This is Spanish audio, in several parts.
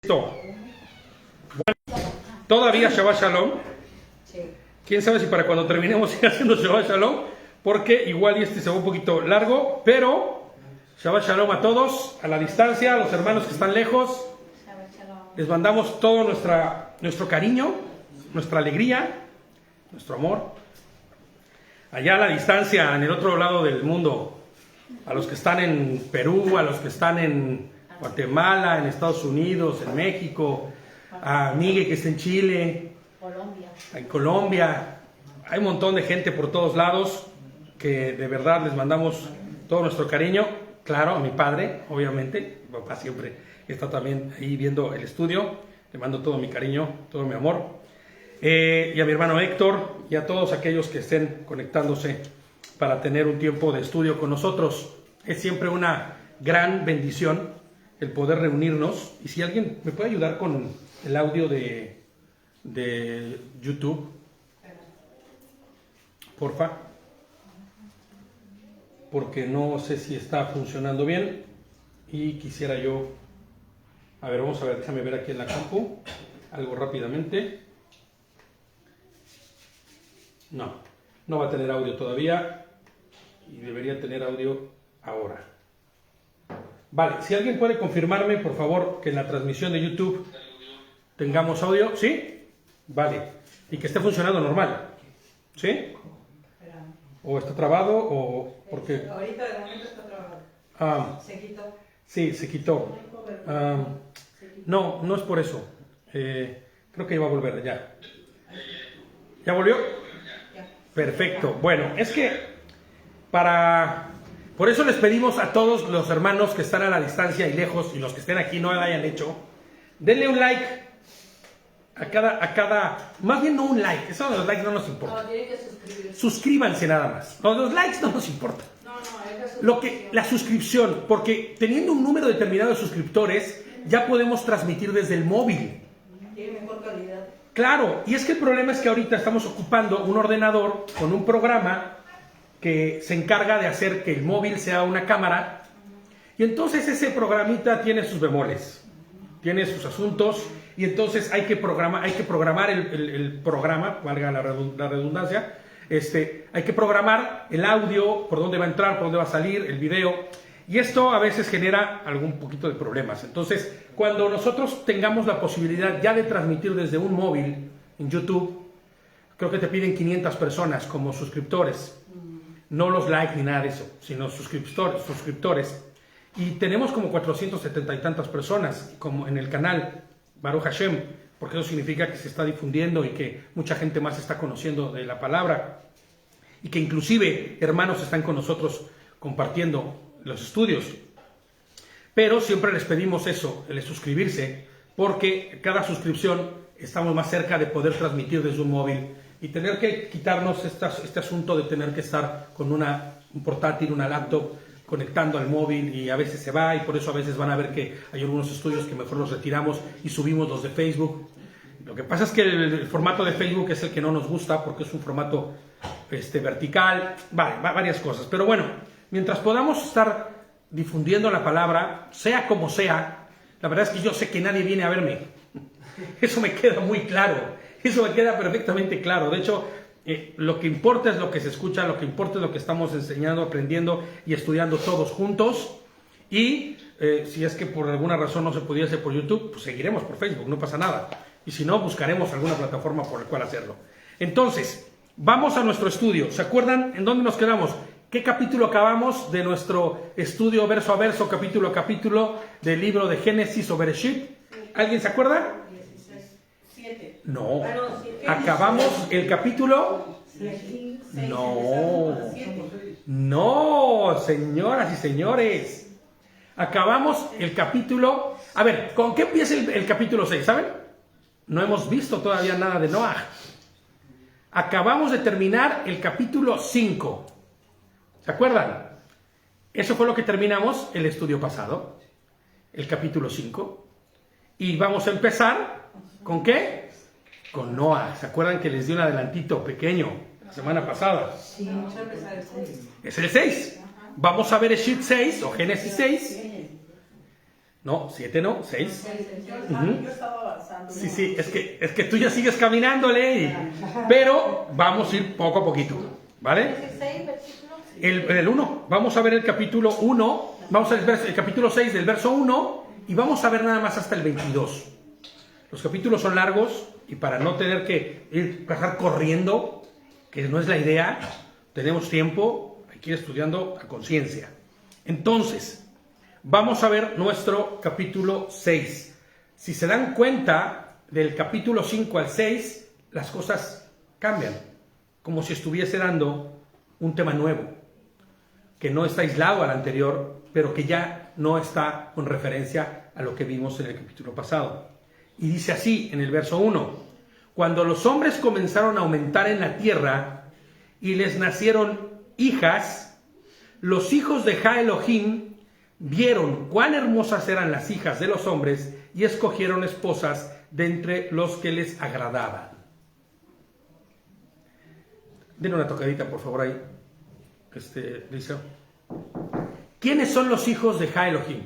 Bueno, todavía Shabbat Shalom. Quién sabe si para cuando terminemos siga haciendo Shabbat Shalom, porque igual y se va un poquito largo, pero Shabbat Shalom a todos, a la distancia, a los hermanos que están lejos. Les mandamos todo nuestro cariño, nuestra alegría, nuestro amor. Allá a la distancia, en el otro lado del mundo, a los que están en Perú, a los que están en Guatemala, en Estados Unidos, en México, a Miguel que está en Chile, en Colombia. Hay un montón de gente por todos lados que de verdad les mandamos todo nuestro cariño. Claro, a mi padre, obviamente, mi papá siempre está también ahí viendo el estudio. Le mando todo mi cariño, todo mi amor. Y a mi hermano Héctor y a todos aquellos que estén conectándose para tener un tiempo de estudio con nosotros. Es siempre una gran bendición el poder reunirnos. Y si alguien me puede ayudar con el audio de YouTube, porfa, porque no sé si está funcionando bien y quisiera yo, a ver, vamos a ver, déjame ver aquí en la compu algo rápidamente. No va a tener audio todavía y debería tener audio ahora. Vale, si alguien puede confirmarme, por favor, que en la transmisión de YouTube tengamos audio, ¿sí? Vale, y que esté funcionando normal, ¿sí? ¿O está trabado o porque...? Ahorita de momento está trabado. ¿Se quitó? Sí, se quitó. No es por eso. Creo que iba a volver, ya. ¿Ya volvió? Ya. Perfecto. Bueno, es que por eso les pedimos a todos los hermanos que están a la distancia y lejos, y los que estén aquí no lo hayan hecho, denle un like a cada, más bien no un like, eso de los likes no nos importa. No, tienen que suscribirse. Suscríbanse nada más. Los likes no nos importan. No, es La suscripción, porque teniendo un número determinado de suscriptores, ya podemos transmitir desde el móvil. Tiene mejor calidad. Claro, y es que el problema es que ahorita estamos ocupando un ordenador con un programa que se encarga de hacer que el móvil sea una cámara, y entonces ese programita tiene sus bemoles, tiene sus asuntos, y entonces hay que programar el programa, valga la redundancia, hay que programar el audio, por dónde va a entrar, por dónde va a salir, el video, y esto a veces genera algún poquito de problemas. Entonces, cuando nosotros tengamos la posibilidad ya de transmitir desde un móvil en YouTube, creo que te piden 500 personas como suscriptores, no los likes ni nada de eso, sino suscriptores. Y tenemos como 470 y tantas personas como en el canal Baruch Hashem, porque eso significa que se está difundiendo y que mucha gente más está conociendo de la palabra, y que inclusive hermanos están con nosotros compartiendo los estudios. Pero siempre les pedimos eso, el suscribirse, porque cada suscripción estamos más cerca de poder transmitir desde un móvil y tener que quitarnos este asunto de tener que estar con un portátil, una laptop, conectando al móvil, y a veces se va, y por eso a veces van a ver que hay algunos estudios que mejor los retiramos y subimos los de Facebook. Lo que pasa es que el formato de Facebook es el que no nos gusta, porque es un formato vertical, varias cosas. Pero bueno, mientras podamos estar difundiendo la palabra, sea como sea, la verdad es que yo sé que nadie viene a verme. Eso me queda muy claro. Eso me queda perfectamente claro. De hecho, lo que importa es lo que se escucha, lo que importa es lo que estamos enseñando, aprendiendo y estudiando todos juntos. Y si es que por alguna razón no se pudiese por YouTube, pues seguiremos por Facebook, no pasa nada. Y si no, buscaremos alguna plataforma por la cual hacerlo. Entonces, vamos a nuestro estudio. ¿Se acuerdan en dónde nos quedamos? ¿Qué capítulo acabamos de nuestro estudio verso a verso, capítulo a capítulo del libro de Génesis o Bereshit? ¿Alguien se acuerda? 7. No. Acabamos el capítulo. No, señoras y señores. Acabamos el capítulo. A ver, ¿con qué empieza el capítulo 6? ¿Saben? No hemos visto todavía nada de Noah. Acabamos de terminar el capítulo 5. ¿Se acuerdan? Eso fue lo que terminamos el estudio pasado. El capítulo 5. Y vamos a empezar ¿con qué? Con Noah. ¿Se acuerdan que les di un adelantito pequeño la semana pasada? Sí, mucho empezar el 6. Es el 6. Vamos a ver Bereshit 6 o Génesis 6. No, 7 no, 6. Yo estaba avanzando. Sí, sí, es que tú ya sigues caminándole, pero vamos a ir poco a poquito, ¿vale? 16, versículo. El 1, vamos a ver el capítulo 1, vamos a ver el capítulo 6 del verso 1 y vamos a ver nada más hasta el 22. Los capítulos son largos y para no tener que pasar corriendo, que no es la idea, tenemos tiempo, hay que ir estudiando a conciencia. Entonces, vamos a ver nuestro capítulo 6. Si se dan cuenta, del capítulo 5 al 6, las cosas cambian, como si estuviese dando un tema nuevo, que no está aislado al anterior, pero que ya no está con referencia a lo que vimos en el capítulo pasado. Y dice así en el verso 1, cuando los hombres comenzaron a aumentar en la tierra y les nacieron hijas, los hijos de Ja Elohim vieron cuán hermosas eran las hijas de los hombres y escogieron esposas de entre los que les agradaban. Denle una tocadita, por favor, ahí, Liceo. ¿Quiénes son los hijos de Ja Elohim?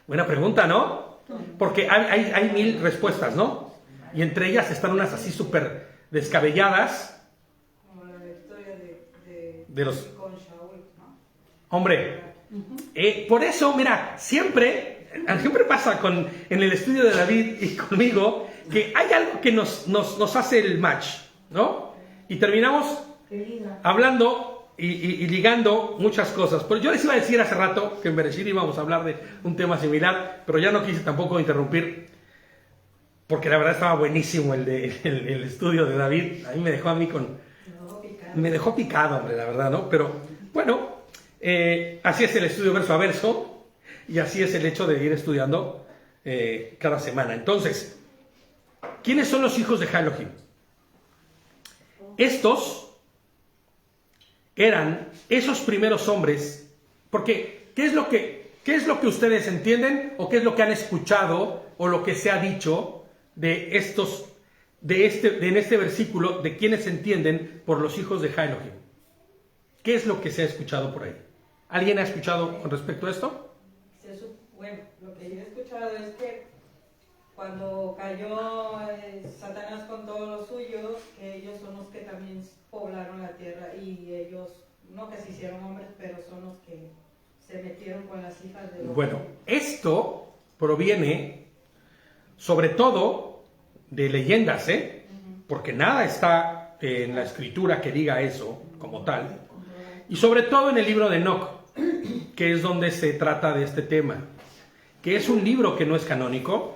Buena pregunta, ¿no? Porque hay 1000 respuestas, ¿no? Y entre ellas están unas así súper descabelladas. Como la historia De los... con Shaul, ¿no? Hombre, por eso, mira, siempre pasa en el estudio de David y conmigo, que hay algo que nos hace el match, ¿no? Y terminamos hablando y ligando muchas cosas. Pero yo les iba a decir hace rato que en Bereshit íbamos a hablar de un tema similar, pero ya no quise tampoco interrumpir, porque la verdad estaba buenísimo el estudio de David. A mí me dejó me dejó picado, hombre, la verdad, ¿no? Pero bueno, así es el estudio verso a verso, y así es el hecho de ir estudiando cada semana. Entonces, ¿quiénes son los hijos de Ja Elohim? Estos eran esos primeros hombres, porque ¿qué es lo que ustedes entienden o qué es lo que han escuchado o lo que se ha dicho en este versículo de quienes se entienden por los hijos de Ja Elohim? ¿Qué es lo que se ha escuchado por ahí? ¿Alguien ha escuchado con respecto a esto? Bueno, lo que yo he escuchado es que cuando cayó Satanás con todos los suyos, que ellos son los que también poblaron la tierra y ellos, no que se hicieron hombres, pero son los que se metieron con las hijas de los... Bueno, esto proviene sobre todo de leyendas, porque nada está en la escritura que diga eso como tal, y sobre todo en el libro de Enoch, que es donde se trata de este tema, que es un libro que no es canónico,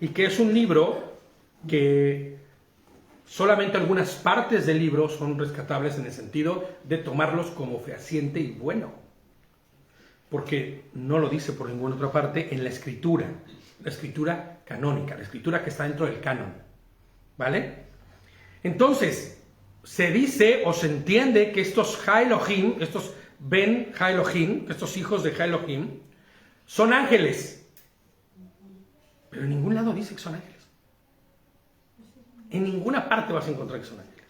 y que es un libro que solamente algunas partes del libro son rescatables en el sentido de tomarlos como fehaciente y bueno, porque no lo dice por ninguna otra parte en la escritura canónica, la escritura que está dentro del canon, ¿vale? Entonces, se dice o se entiende que estos Ja Elohim, estos Ben Ja Elohim, estos hijos de Ja Elohim, son ángeles. Pero en ningún lado dice que son ángeles. En ninguna parte vas a encontrar que son ángeles.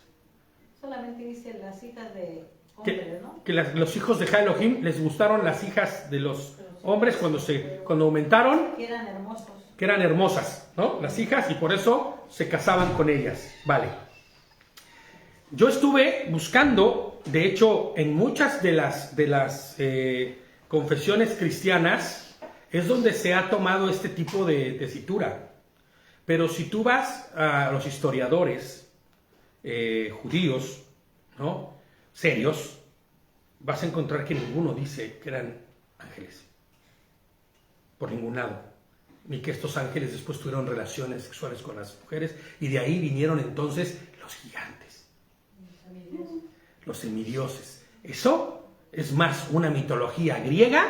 Solamente dice las hijas de hombres, ¿no? Que los hijos de Ja Elohim les gustaron las hijas de los hombres cuando aumentaron. Que eran hermosos. Que eran hermosas, ¿no? Las hijas, y por eso se casaban con ellas. Vale. Yo estuve buscando, de hecho, en muchas de las confesiones cristianas, es donde se ha tomado este tipo de tesitura. Pero si tú vas a los historiadores judíos, ¿no?, serios, vas a encontrar que ninguno dice que eran ángeles. Por ningún lado. Ni que estos ángeles después tuvieron relaciones sexuales con las mujeres, y de ahí vinieron entonces los gigantes, los semidioses. Eso es más una mitología griega,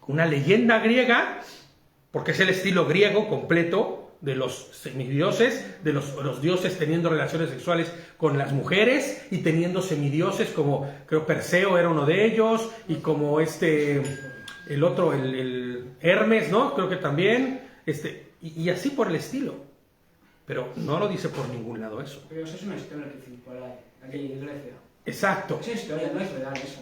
una leyenda griega, porque es el estilo griego completo de los semidioses, de los dioses teniendo relaciones sexuales con las mujeres y teniendo semidioses como, creo, Perseo era uno de ellos, y como el otro, el Hermes, ¿no? Creo que también, y así por el estilo. Pero no lo dice por ningún lado eso. Pero eso es una historia que circula aquí en Grecia. Exacto. Es historia, no es real eso,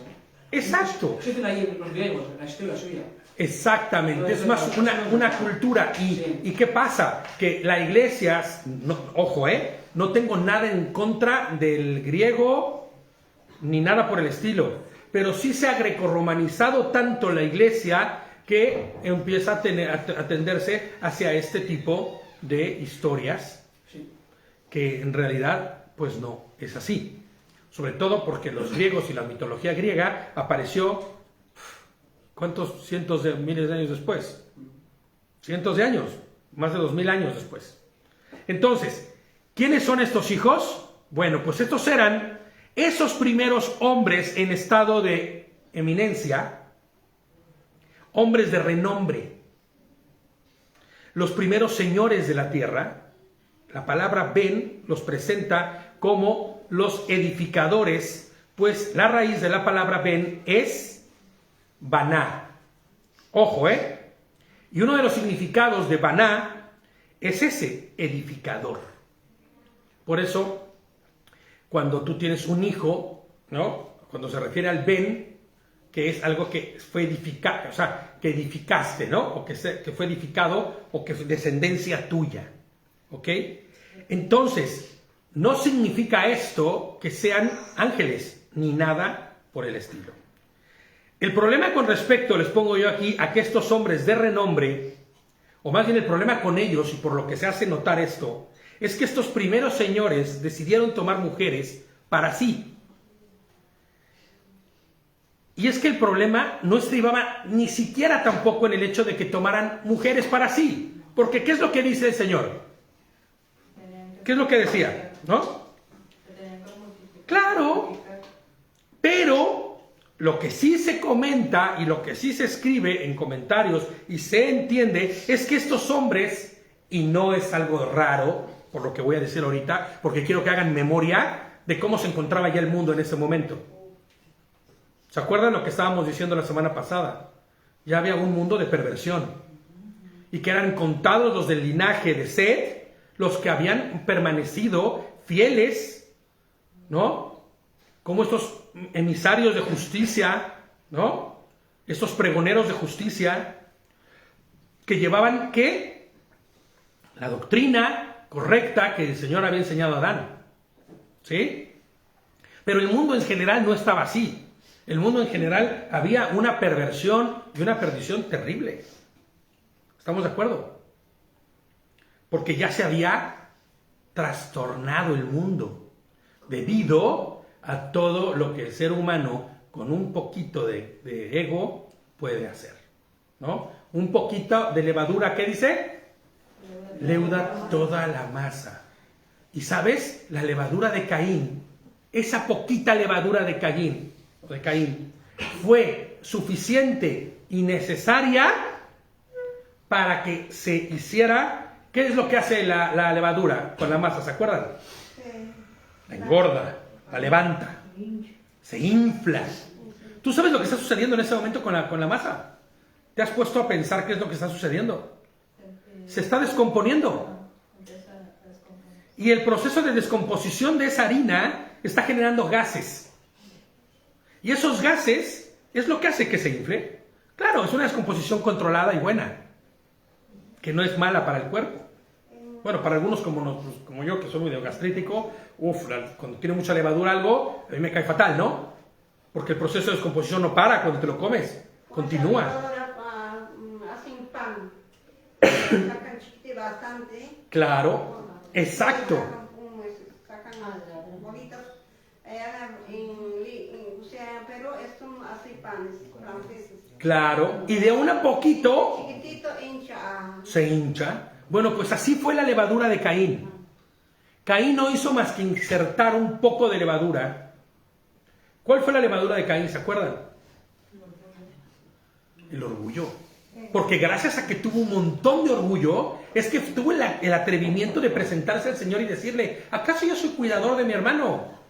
Exacto. Existen ahí los griegos, en la historia suya. Exactamente, es más una cultura. ¿Y qué pasa? Que la iglesia, ojo, no tengo nada en contra del griego ni nada por el estilo, pero sí se ha grecorromanizado tanto la iglesia que empieza a tenderse hacia este tipo de historias que en realidad pues no es así. Sobre todo porque los griegos y la mitología griega apareció, ¿cuántos cientos de miles de años después? Cientos de años, más de 2000 años después. Entonces, ¿quiénes son estos hijos? Bueno, pues estos eran esos primeros hombres en estado de eminencia, hombres de renombre, los primeros señores de la tierra. La palabra Ben los presenta como los edificadores, pues la raíz de la palabra Ben es Baná. Ojo, Y uno de los significados de Baná es ese, edificador. Por eso, cuando tú tienes un hijo, ¿no? Cuando se refiere al Ben, que es algo que fue edificado, o sea, que edificaste, ¿no? O que fue edificado, o que fue descendencia tuya, ¿ok? Entonces, no significa esto que sean ángeles, ni nada por el estilo. El problema con respecto, les pongo yo aquí, a que estos hombres de renombre, o más bien el problema con ellos, y por lo que se hace notar esto, es que estos primeros señores decidieron tomar mujeres para sí. Y es que el problema no estribaba ni siquiera tampoco en el hecho de que tomaran mujeres para sí. Porque ¿qué es lo que dice el Señor? ¿Qué es lo que decía? ¿No? Claro, pero lo que sí se comenta y lo que sí se escribe en comentarios y se entiende es que estos hombres, y no es algo raro, por lo que voy a decir ahorita, porque quiero que hagan memoria de cómo se encontraba ya el mundo en ese momento. ¿Se acuerdan lo que estábamos diciendo la semana pasada? Ya había un mundo de perversión. Y que eran contados los del linaje de Set, los que habían permanecido fieles, ¿no? Como estos emisarios de justicia, ¿no? Estos pregoneros de justicia, que llevaban, ¿qué? La doctrina correcta que el Señor había enseñado a Adán, ¿sí? Pero el mundo en general no estaba así. El mundo en general había una perversión y una perdición terrible. ¿Estamos de acuerdo? Porque ya se había trastornado el mundo debido a todo lo que el ser humano con un poquito de ego puede hacer, ¿no? Un poquito de levadura, ¿qué dice? Leuda toda la masa. Y ¿sabes? La levadura de Caín, esa poquita levadura de Caín, fue suficiente y necesaria para que se hiciera. ¿Qué es lo que hace la levadura con la masa? ¿Se acuerdan? La engorda, la levanta, se infla. ¿Tú sabes lo que está sucediendo en ese momento con la masa? ¿Te has puesto a pensar qué es lo que está sucediendo? Se está descomponiendo. Y el proceso de descomposición de esa harina está generando gases. Y esos gases es lo que hace que se infle. Claro, es una descomposición controlada y buena, que no es mala para el cuerpo. Bueno, para algunos como yo, que soy medio gastrítico, cuando tiene mucha levadura algo, a mí me cae fatal, ¿no? Porque el proceso de descomposición no para cuando te lo comes, continúa. Hacen pan, sacan chiquite bastante. Claro, exacto. Sacan bolitas, o sea, pero esto hace panes franceses. Claro, y de una poquito Chiquitito hincha. se hincha. Bueno, pues así fue la levadura de Caín. Caín no hizo más que insertar un poco de levadura. ¿Cuál fue la levadura de Caín? ¿Se acuerdan? El orgullo. Porque gracias a que tuvo un montón de orgullo, es que tuvo el atrevimiento de presentarse al Señor y decirle: ¿acaso yo soy cuidador de mi hermano?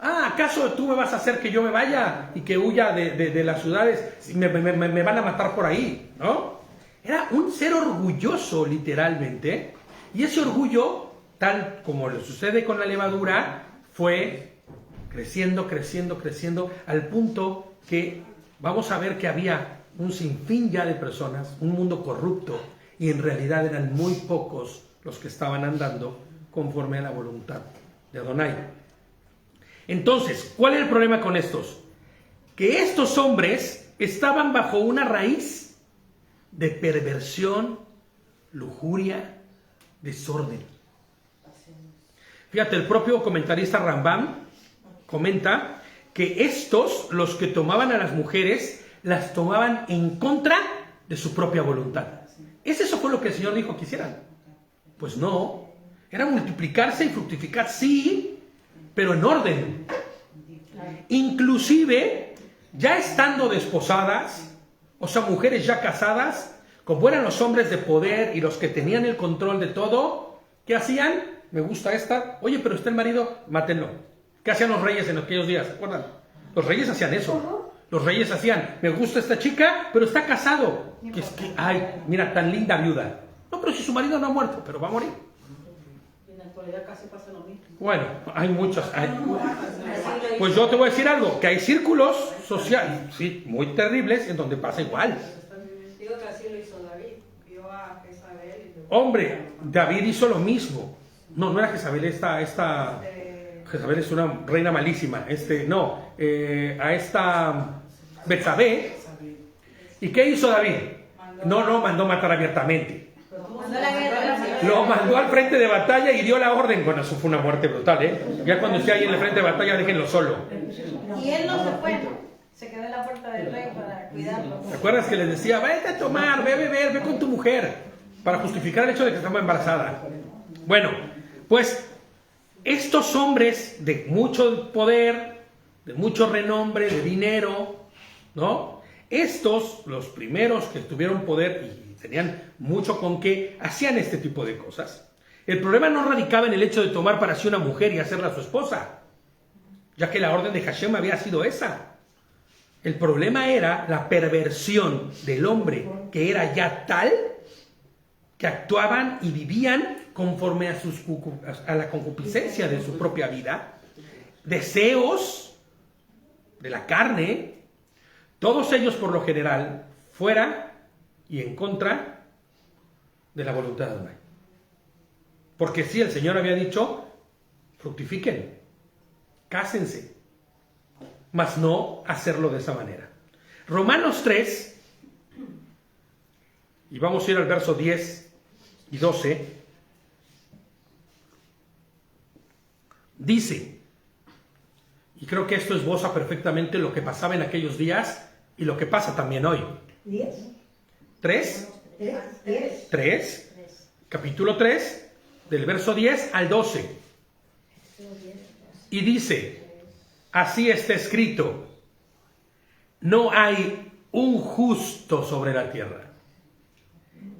¿Acaso tú me vas a hacer que yo me vaya y que huya de las ciudades? Me van a matar por ahí, ¿no? Era un ser orgulloso, literalmente. Y ese orgullo, tal como le sucede con la levadura, fue creciendo, creciendo, creciendo, al punto que vamos a ver que había un sinfín ya de personas, un mundo corrupto, y en realidad eran muy pocos los que estaban andando conforme a la voluntad de Adonai. Entonces, ¿cuál es el problema con estos? Que estos hombres estaban bajo una raíz de perversión, lujuria, desorden. Fíjate, el propio comentarista Rambam comenta que estos, los que tomaban a las mujeres, las tomaban en contra de su propia voluntad. Eso fue lo que el Señor dijo que hicieran. Pues no, era multiplicarse y fructificar, sí, pero en orden. Inclusive, ya estando desposadas, o sea, mujeres ya casadas, como eran los hombres de poder y los que tenían el control de todo, ¿qué hacían? Me gusta esta. Oye, pero está el marido, mátenlo. ¿Qué hacían los reyes en aquellos días? ¿Se acuerdan? Los reyes hacían eso. Los reyes hacían, me gusta esta chica, pero está casado. Que es que, ay, mira, tan linda viuda. No, pero si su marido no ha muerto, pero va a morir. En la actualidad casi pasa lo mismo. Bueno, hay muchas. Pues yo te voy a decir algo, que hay círculos sociales, sí, muy terribles, en donde pasa igual. Digo que así lo hizo David. Vio a Jezabel y Hombre, David hizo lo mismo. No era Jezabel, esta Jezabel es una reina malísima. A esta Betsabé. ¿Y qué hizo David? No mandó matar abiertamente. Mandó la guerra. Lo mandó al frente de batalla y dio la orden. Bueno, eso fue una muerte brutal, ¿eh? Ya cuando esté ahí en el frente de batalla, déjenlo solo. Y él no se fue, se quedó en la puerta del rey para cuidarlo. ¿Te acuerdas que les decía, vete a tomar, ve a beber, ve con tu mujer? Para justificar el hecho de que estaba embarazada. Bueno, pues estos hombres de mucho poder, de mucho renombre, de dinero, ¿no? Estos, los primeros que tuvieron poder y tenían mucho con qué, hacían este tipo de cosas. El problema no radicaba en el hecho de tomar para sí una mujer y hacerla su esposa, ya que la orden de Hashem había sido esa. El problema era la perversión del hombre, que era ya tal que actuaban y vivían conforme a la concupiscencia de su propia vida, deseos de la carne, todos ellos por lo general fuera y en contra de la voluntad de Adonai. Porque sí, el Señor había dicho, fructifiquen, cásense, mas no hacerlo de esa manera. Romanos 3, y vamos a ir al verso 10 y 12, dice, y creo que esto esboza perfectamente lo que pasaba en aquellos días y lo que pasa también hoy. 3, capítulo 3, del verso 10 al 12. Y dice, así está escrito, no hay un justo sobre la tierra,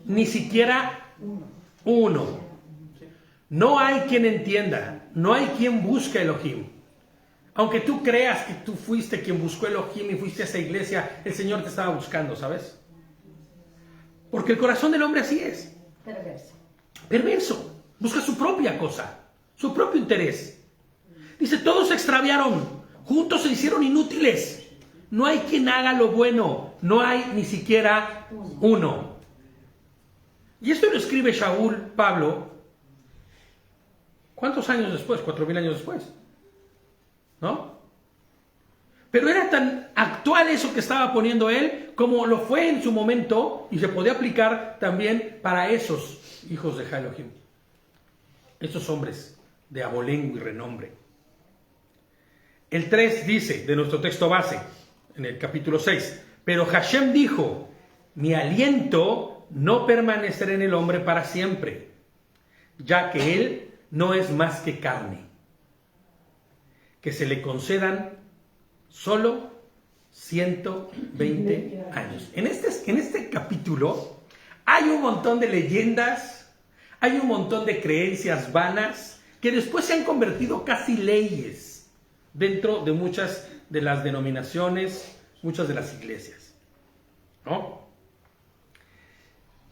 ni siquiera uno. No hay quien entienda, no hay quien busque Elohim. Aunque tú creas que tú fuiste quien buscó Elohim y fuiste a esa iglesia, el Señor te estaba buscando, ¿sabes? Porque el corazón del hombre así es. Perverso. Busca su propia cosa, su propio interés. Dice, todos se extraviaron, juntos se hicieron inútiles. No hay quien haga lo bueno, no hay ni siquiera uno. Y esto lo escribe Shaul, Pablo, ¿cuántos años después? 4,000 años después, ¿no? Pero era tan actual eso que estaba poniendo él como lo fue en su momento y se podía aplicar también para esos hijos de Elohim, esos hombres de abolengo y renombre. El 3 dice, de nuestro texto base, en el capítulo 6, pero Hashem dijo, mi aliento no permanecerá en el hombre para siempre, ya que él no es más que carne, que se le concedan solo 120 años. En este capítulo hay un montón de leyendas, hay un montón de creencias vanas que después se han convertido casi leyes dentro de muchas de las denominaciones, muchas de las iglesias, ¿no?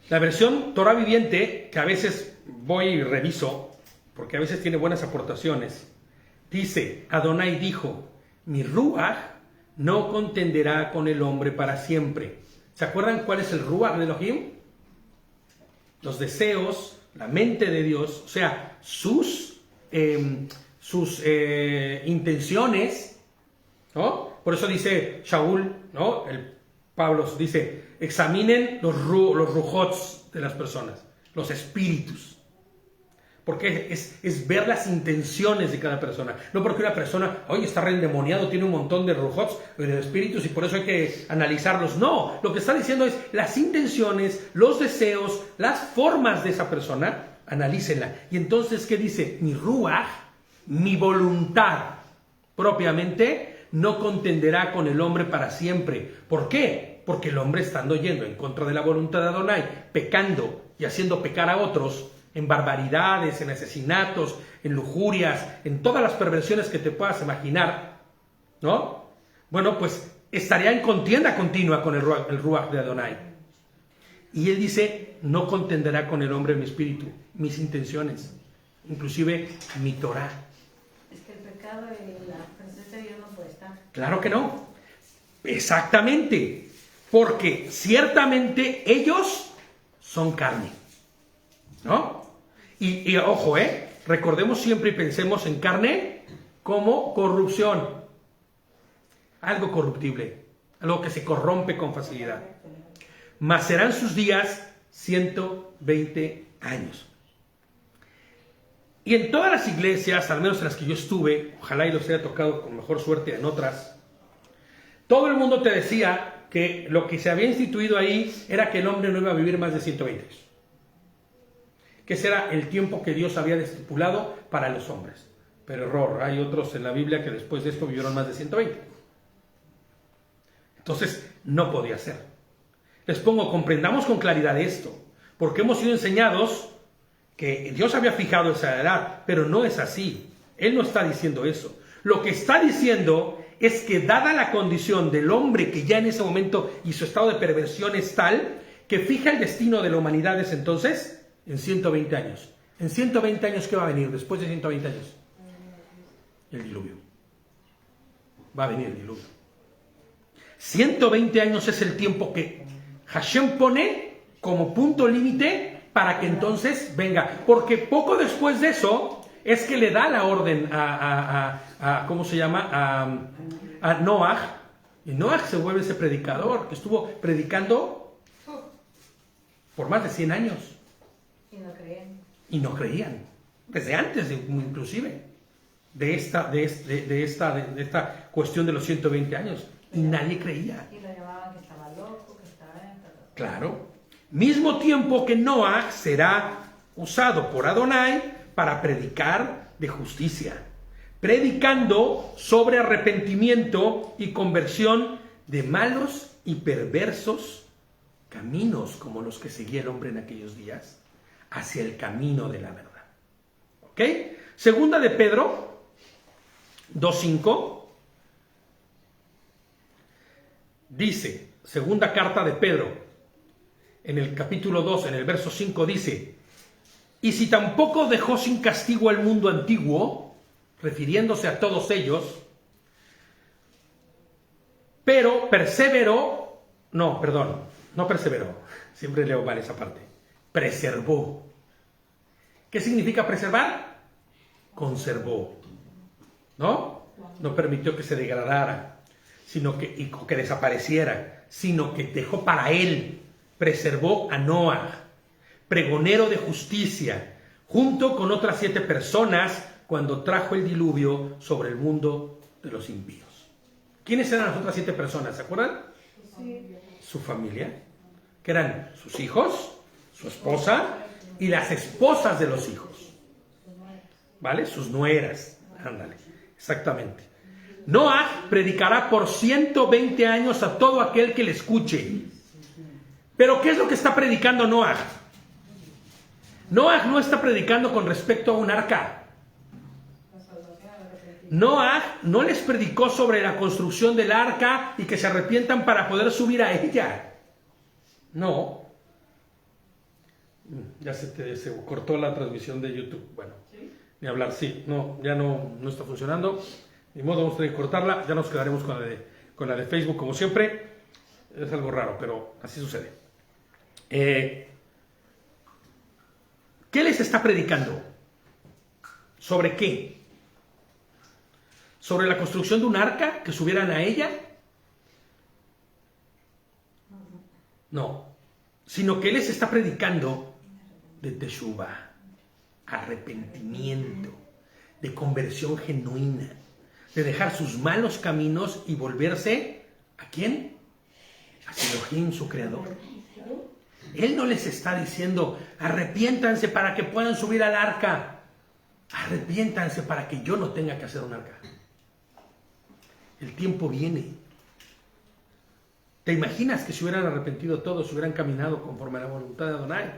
La versión Torah viviente, que a veces voy y reviso, porque a veces tiene buenas aportaciones, dice, Adonai dijo, mi ruach no contenderá con el hombre para siempre. ¿Se acuerdan cuál es el Ruach de Elohim? Los deseos, la mente de Dios, o sea, sus intenciones, ¿no? Por eso dice Shaul, ¿no? El Pablo dice, examinen los rujots de las personas, los espíritus. Porque es ver las intenciones de cada persona. No porque una persona, oye, está reendemoniado, tiene un montón de rujots, de espíritus, y por eso hay que analizarlos. No, lo que está diciendo es las intenciones, los deseos, las formas de esa persona, analícenla. Y entonces, ¿qué dice? Mi ruach, mi voluntad propiamente, no contenderá con el hombre para siempre. ¿Por qué? Porque el hombre, estando yendo en contra de la voluntad de Adonai, pecando y haciendo pecar a otros, en barbaridades, en asesinatos, en lujurias, en todas las perversiones que te puedas imaginar, ¿no? Bueno, pues estaría en contienda continua con el Ruach de Adonai. Y él dice, no contenderá con el hombre mi espíritu, mis intenciones, inclusive mi Torah. Es que el pecado y la presencia de Dios no puede estar. Claro que no. Exactamente. Porque ciertamente ellos son carne, ¿no? Y ojo, recordemos siempre y pensemos en carne como corrupción. Algo corruptible, algo que se corrompe con facilidad. Mas serán sus días 120 años. Y en todas las iglesias, al menos en las que yo estuve, ojalá y los haya tocado con mejor suerte en otras, todo el mundo te decía que lo que se había instituido ahí era que el hombre no iba a vivir más de 120 años. Que ese era el tiempo que Dios había estipulado para los hombres. Pero error, hay otros en la Biblia que después de esto vivieron más de 120. Entonces, no podía ser. Les pongo, comprendamos con claridad esto, porque hemos sido enseñados que Dios había fijado esa edad, pero no es así. Él no está diciendo eso. Lo que está diciendo es que dada la condición del hombre que ya en ese momento y su estado de perversión es tal, que fija el destino de la humanidad es entonces en 120 años. En 120 años, ¿qué va a venir después de 120 años? El diluvio. Va a venir el diluvio. 120 años es el tiempo que Hashem pone como punto límite para que entonces venga. Porque poco después de eso es que le da la orden ¿cómo se llama? A Noah. Y Noah se vuelve ese predicador que estuvo predicando por más de 100 años. Y no creían. Y no creían. Desde antes, inclusive, de esta cuestión de los 120 años. Y nadie creía. Y lo llamaban que estaba loco, que estaba... Claro. Mismo tiempo que Noah será usado por Adonai para predicar de justicia. Predicando sobre arrepentimiento y conversión de malos y perversos caminos como los que seguía el hombre en aquellos días, hacia el camino de la verdad. ¿Ok? Segunda de Pedro 2:5 dice, segunda carta de Pedro, en el capítulo 2, en el verso 5 dice, y si tampoco dejó sin castigo al mundo antiguo, refiriéndose a todos ellos, pero perseveró, no perseveró, siempre leo mal esa parte, preservó. ¿Qué significa preservar? Conservó, ¿no? No permitió que se degradara, sino que desapareciera, sino que dejó para él, preservó a Noah, pregonero de justicia, junto con otras 7 personas, cuando trajo el diluvio sobre el mundo de los impíos. ¿Quiénes eran las otras 7 personas? ¿Se acuerdan? Sí. Su familia, que eran sus hijos, su esposa y las esposas de los hijos. ¿Vale? Sus nueras. Ándale, exactamente. Noah predicará por 120 años a todo aquel que le escuche. Pero ¿qué es lo que está predicando Noah? Noah no está predicando con respecto a un arca. Noah no les predicó sobre la construcción del arca y que se arrepientan para poder subir a ella. No. Ya se cortó la transmisión de YouTube. Bueno, ni hablar, sí. No, ya no está funcionando. Ni modo, vamos a tener que cortarla. Ya nos quedaremos con con la de Facebook, como siempre. Es algo raro, pero así sucede. ¿Qué les está predicando? ¿Sobre qué? ¿Sobre la construcción de un arca que subieran a ella? No, sino que Él les está predicando de teshuvah, arrepentimiento, de conversión genuina, de dejar sus malos caminos y volverse, ¿a quién? Hacia Elohim, su creador. Él no les está diciendo, arrepiéntanse para que puedan subir al arca. Arrepiéntanse para que yo no tenga que hacer un arca. El tiempo viene. ¿Te imaginas que se hubieran arrepentido todos, se hubieran caminado conforme a la voluntad de Adonai?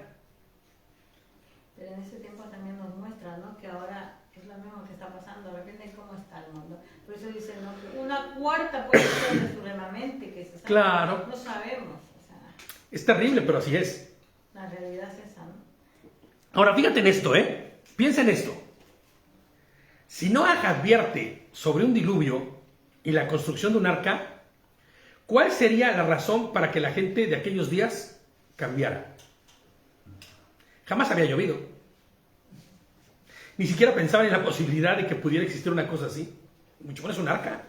Pero en ese tiempo también nos muestra, ¿no? Que ahora es lo mismo que está pasando. De repente, ¿cómo está el mundo? Por eso dicen, ¿no? Que una cuarta puede ser de su remanente que se sabe. Claro. No sabemos. O sea, Es terrible, pero así es. la realidad es esa, ¿no? Ahora, fíjate en esto, ¿eh? Piensa en esto. Si Noah advierte sobre un diluvio y la construcción de un arca, ¿cuál sería la razón para que la gente de aquellos días cambiara? Jamás había llovido. Ni siquiera pensaban en la posibilidad de que pudiera existir una cosa así. Mucho menos un arca.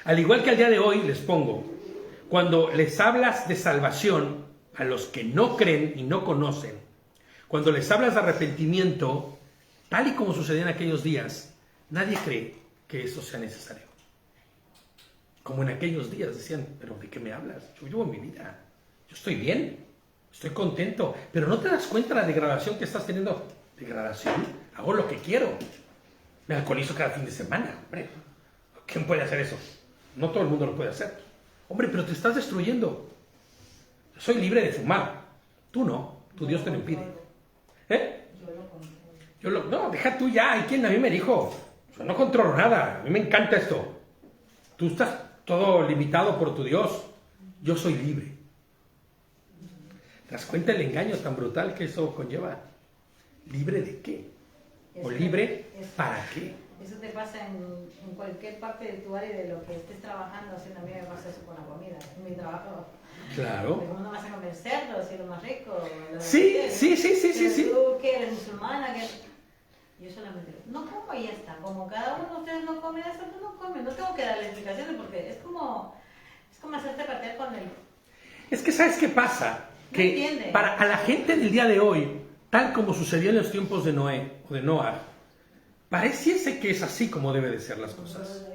Al igual que al día de hoy, les pongo, cuando les hablas de salvación a los que no creen y no conocen, cuando les hablas de arrepentimiento, tal y como sucedía en aquellos días, nadie cree que eso sea necesario. Como en aquellos días decían, pero ¿de qué me hablas? Yo vivo mi vida, yo estoy bien, estoy contento, pero ¿no te das cuenta de la degradación que estás teniendo? ¿Degradación? Hago lo que quiero. Me alcoholizo cada fin de semana, hombre. ¿Quién puede hacer eso? No todo el mundo lo puede hacer. Hombre, pero te estás destruyendo. Soy libre de fumar. Tú no, tu Dios te lo impide. ¿Eh? Yo lo controlo. No, deja tú ya. ¿Y quién a mí me dijo? Yo no controlo nada. A mí me encanta esto. Tú estás todo limitado por tu Dios. Yo soy libre. ¿Te das cuenta el engaño tan brutal que eso conlleva? ¿Libre de qué? ¿O libre para qué? Eso te pasa en cualquier parte de tu área de lo que estés trabajando. Así a mí me pasa eso con la comida. En mi trabajo. Claro. ¿Cómo no vas a comer cerdo si es lo más rico? Sí. Tú que eres musulmana, que... Yo solamente no como y ya está. Como cada uno de ustedes no come eso, tú no comes. No tengo que darle explicaciones porque es como hacerte patear con el... Es que ¿sabes qué pasa? Que entiende. para a la gente del día de hoy, tal como sucedió en los tiempos de Noé o de Noah, pareciese que es así como debe de ser las cosas.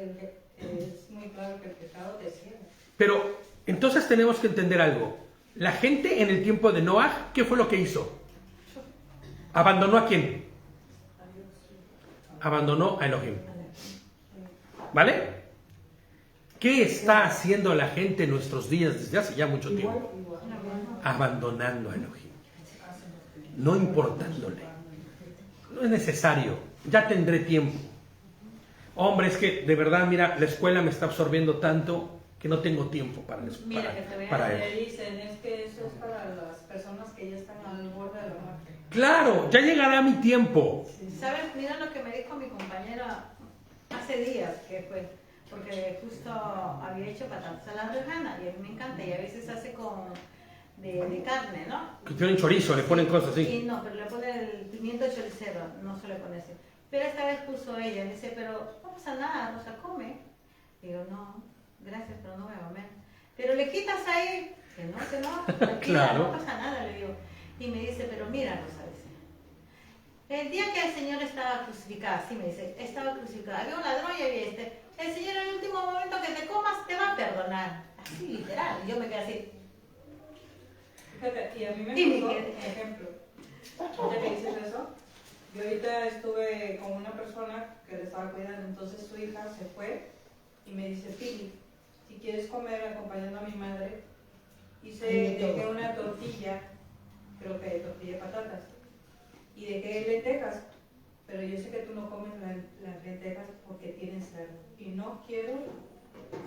Es muy claro que el pecado te ciega. Pero entonces tenemos que entender algo. La gente en el tiempo de Noah, ¿qué fue lo que hizo? ¿Abandonó a quién? Abandonó a Elohim. ¿Vale? ¿Qué está haciendo la gente en nuestros días desde hace ya mucho tiempo? Abandonando a Elohim. No importándole. No es necesario. Ya tendré tiempo. Hombre, es que de verdad, mira, la escuela me está absorbiendo tanto que no tengo tiempo para Mira, que te vean para Le él. dicen, es que eso es para las personas que ya están al borde de la muerte. Claro, ya llegará mi tiempo. ¿Sabes? Mira lo que me dijo mi compañera hace días, que fue, porque justo había hecho patatas a la rejana y a mí me encanta y a veces hace con de carne, ¿no? Que tienen chorizo, le ponen cosas así. Y no, pero le pone el pimiento choricero, no se le pone así. Pero esta vez puso ella, dice, pero no pasa nada, Rosa, come. Digo, no, gracias, pero no voy a comer. Pero le quitas ahí, que no, tranquila, Claro. no pasa nada, le digo. Y me dice, pero mira, Rosa, dice, el día que el Señor estaba crucificado, así me dice, estaba crucificado, había un ladrón y había este, el Señor en el último momento que te comas te va a perdonar. Así literal, y yo me quedé así. Fíjate, y a mí me Dime pasó, que- por ejemplo, ya que dices eso, yo ahorita estuve con una persona que le estaba cuidando, entonces su hija se fue y me dice, Pili, si quieres comer acompañando a mi madre, dejé una tortilla, creo que tortilla de patatas, y dejé lentejas, pero yo sé que tú no comes las lentejas porque tienen cerdo, y no quiero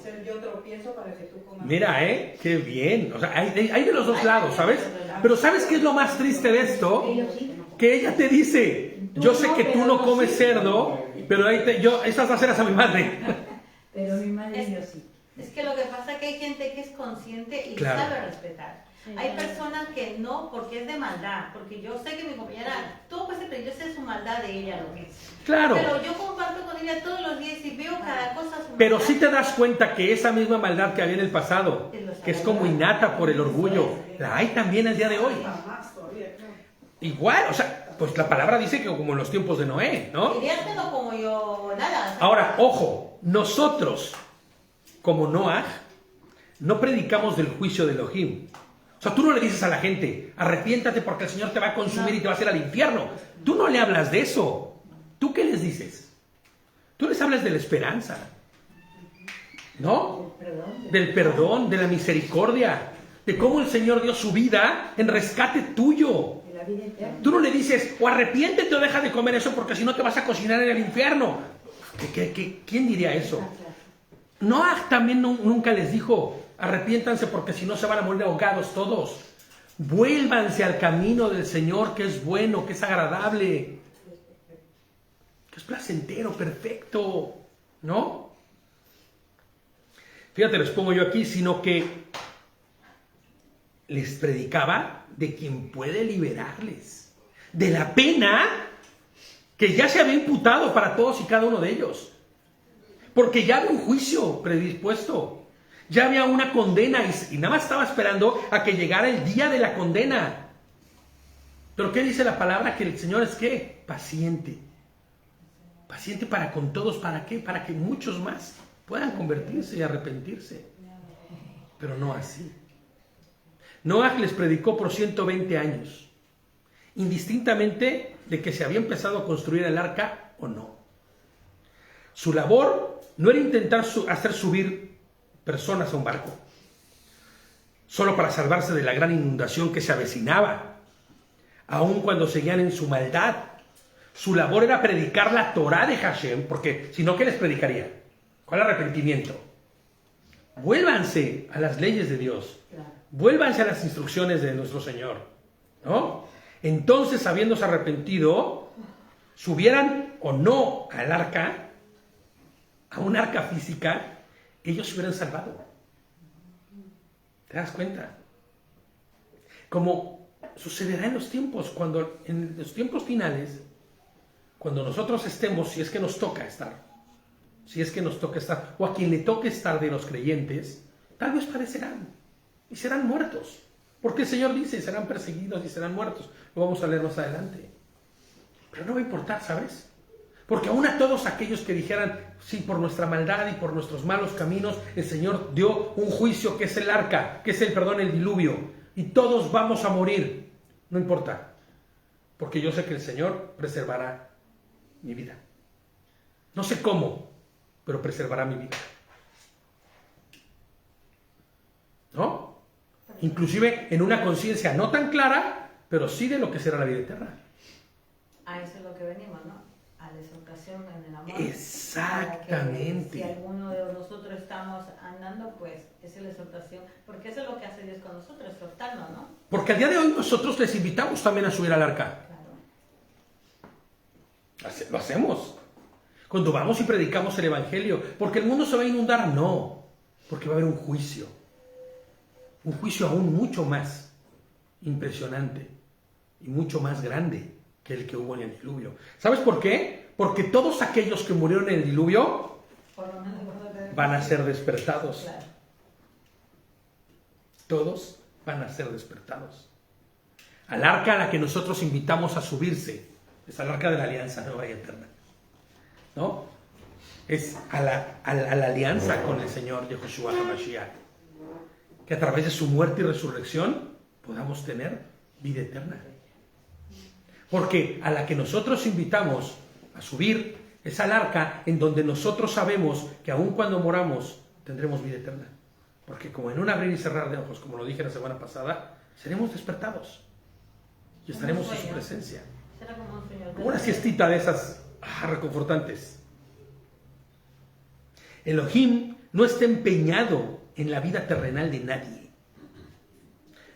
ser yo tropiezo para que tú comas. Mira, qué bien. O sea, hay de los dos lados, ¿sabes? Pero ¿sabes qué es lo más triste de esto? Que ella te dice, yo sé que tú no comes cerdo, pero ahí estás a hacer a mi madre. Pero mi madre Es que lo que pasa es que hay gente que es consciente y Claro. sabe respetar. Hay personas que no, porque es de maldad. Porque yo sé que mi compañera, tú pues, pero yo sé su maldad de ella, lo que es. Claro. Pero yo comparto con ella todos los días y veo cada cosa su Pero maldad. sí te das cuenta que esa misma maldad que había en el pasado, que es como innata por el orgullo, la hay también el día de hoy. Igual, o sea, pues la palabra dice que como en los tiempos de Noé, ¿no? Dirías que no como yo, nada. Ahora, ojo, nosotros, como Noah, no predicamos del juicio de Elohim. O sea, tú no le dices a la gente, arrepiéntate porque el Señor te va a consumir y te va a hacer al infierno. Tú no le hablas de eso. ¿Tú qué les dices? Tú les hablas de la esperanza, ¿no? Del perdón, de la misericordia, de cómo el Señor dio su vida en rescate tuyo. Tú no le dices, o arrepiéntete o deja de comer eso porque si no te vas a cocinar en el infierno. ¿Quién diría eso? Noah también nunca les dijo, arrepiéntanse porque si no se van a morir ahogados todos. Vuélvanse al camino del Señor, que es bueno, que es agradable, que es placentero, perfecto, ¿no? Fíjate, les pongo yo aquí, sino que les predicaba de quien puede liberarles, de la pena que ya se había imputado para todos y cada uno de ellos. Porque ya había un juicio predispuesto, ya había una condena y nada más estaba esperando a que llegara el día de la condena. Pero ¿qué dice la palabra? Que el Señor es ¿qué? Paciente. Paciente para con todos, ¿para qué? Para que muchos más puedan convertirse y arrepentirse. Pero no así. Noah les predicó por 120 años, indistintamente de que se había empezado a construir el arca o no. Su labor no era intentar hacer subir personas a un barco, solo para salvarse de la gran inundación que se avecinaba, aun cuando seguían en su maldad. Su labor era predicar la Torá de Hashem, porque si no, ¿qué les predicaría? ¿Cuál arrepentimiento? Vuélvanse a las leyes de Dios, vuélvanse a las instrucciones de nuestro Señor, ¿no? Entonces, habiéndose arrepentido, subieran o no al arca, a un arca física, ellos se hubieran salvado. ¿Te das cuenta? Como sucederá en los tiempos, en los tiempos finales, cuando nosotros estemos, si es que nos toca estar, o a quien le toque estar de los creyentes, tal vez padecerán y serán muertos. Porque el Señor dice, serán perseguidos y serán muertos. Lo vamos a leer más adelante. Pero no va a importar, ¿sabes? Porque aún a todos aquellos que dijeran, sí, por nuestra maldad y por nuestros malos caminos, el Señor dio un juicio que es el arca, que es el diluvio, y todos vamos a morir. No importa, porque yo sé que el Señor preservará mi vida. No sé cómo, pero preservará mi vida. ¿No? Inclusive en una conciencia no tan clara, pero sí de lo que será la vida eterna. A eso es lo que venimos, ¿no? A la exhortación en el amor. Exactamente. Si alguno de nosotros estamos andando, pues esa es la exhortación, porque eso es lo que hace Dios con nosotros, exhortarnos, ¿no? Porque al día de hoy nosotros les invitamos también a subir al arca. Claro. Lo hacemos. Cuando vamos y predicamos el Evangelio, porque el mundo se va a inundar, no, porque va a haber un juicio aún mucho más impresionante y mucho más grande que el que hubo en el diluvio. ¿Sabes por qué? Porque todos aquellos que murieron en el diluvio van a ser despertados. Claro. Todos van a ser despertados. Al arca a la que nosotros invitamos a subirse es al arca de la alianza nueva y eterna, ¿no? Es a la alianza con el Señor Yehoshua HaMashiach, que a través de su muerte y resurrección podamos tener vida eterna. Porque a la que nosotros invitamos a subir es al arca en donde nosotros sabemos que aun cuando moramos tendremos vida eterna. Porque como en un abrir y cerrar de ojos, como lo dije la semana pasada, seremos despertados y estaremos en su presencia. Será como un sueño. Como una siestita de esas reconfortantes. Elohim no está empeñado en la vida terrenal de nadie.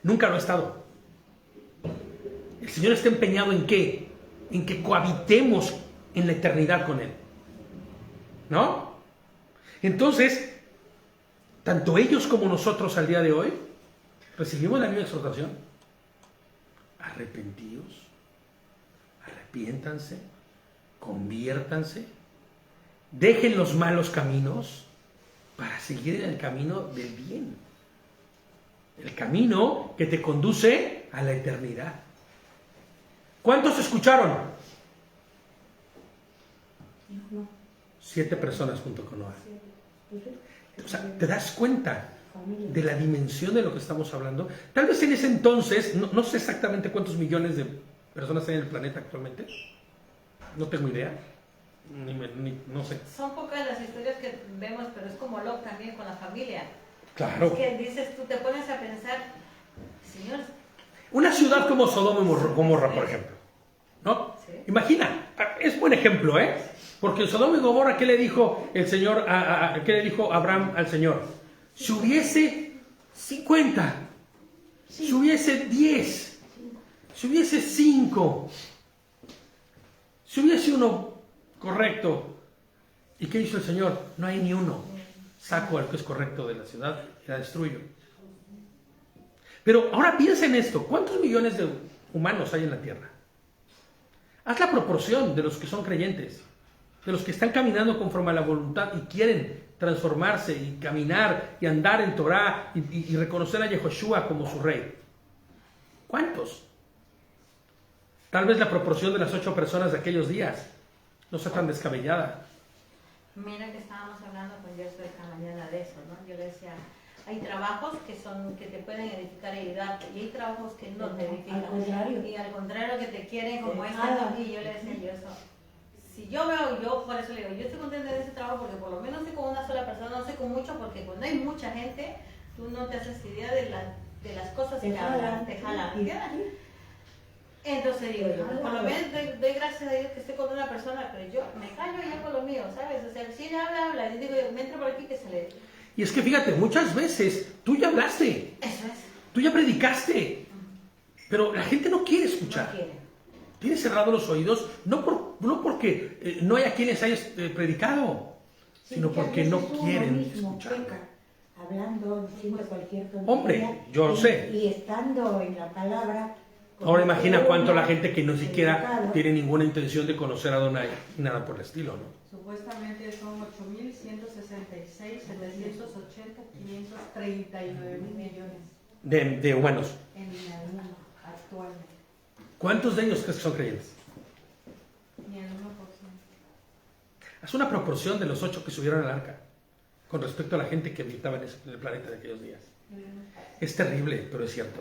Nunca lo ha estado. El Señor está empeñado ¿en qué? En que cohabitemos en la eternidad con Él. ¿No? Entonces, tanto ellos como nosotros al día de hoy, recibimos la misma exhortación. Arrepentíos, arrepiéntanse, conviértanse, dejen los malos caminos para seguir en el camino del bien. El camino que te conduce a la eternidad. ¿Cuántos escucharon? 7 personas junto con Noah. O sea, ¿te das cuenta de la dimensión de lo que estamos hablando? Tal vez en ese entonces, no sé exactamente cuántos millones de personas hay en el planeta actualmente. No tengo idea. No sé. Son pocas las historias que vemos, pero es como Lot también con la familia. Claro. Es que dices, tú te pones a pensar, Señor. Una ciudad como Sodoma y Gomorra, por ejemplo, ¿no? Sí. Imagina, es buen ejemplo, ¿eh? Porque en Sodoma y Gomorra, ¿qué le dijo el Señor, qué le dijo Abraham al Señor? Si hubiese 50, si hubiese 10, si hubiese 5, si hubiese uno correcto. ¿Y qué hizo el Señor? No hay ni uno. Saco al que es correcto de la ciudad y la destruyo. Pero ahora piensa en esto. ¿Cuántos millones de humanos hay en la tierra? Haz la proporción de los que son creyentes, de los que están caminando conforme a la voluntad y quieren transformarse y caminar y andar en Torah y reconocer a Yehoshua como su rey. ¿Cuántos? Tal vez la proporción de las 8 personas de aquellos días no sea tan descabellada. Mira que estábamos hablando con Josué esta mañana de eso, ¿no? Yo le decía, hay trabajos que te pueden edificar y ayudarte, y hay trabajos que no te edifican. Al contrario. Y al contrario, que te quieren como este. Ah. Y yo le decía yo eso. Si yo veo, yo por eso le digo, yo estoy contenta de ese trabajo porque por lo menos estoy con una sola persona, no estoy con mucho, porque cuando hay mucha gente, tú no te haces idea de las cosas que hablan, te jalan, ¿entiendes? Entonces digo yo, por lo menos doy gracias a Dios que estoy con una persona, pero yo me callo yo por lo mío, ¿sabes? O sea, si ella habla, y digo yo, me entro por aquí que se le... Y es que fíjate, muchas veces tú ya hablaste, Eso es. tú ya predicaste, pero la gente no quiere escuchar. No quiere. Tienes cerrados los oídos, no porque no haya quienes hayas predicado, sino porque no quieren escuchar. Hablando, diciendo cualquier tontería. Hombre, yo lo sé. Y estando en la palabra. Ahora imagina cuánto la gente que no siquiera tiene ninguna intención de conocer a Adonai, nada por el estilo, ¿no? Supuestamente son 8.166, 780, 539 mil millones De humanos. en el mundo actualmente. ¿Cuántos de ellos crees que son creyentes? Ni el 1%. Haz una proporción de los 8 que subieron al arca con respecto a la gente que habitaba en el planeta de aquellos días. Es terrible, pero es cierto.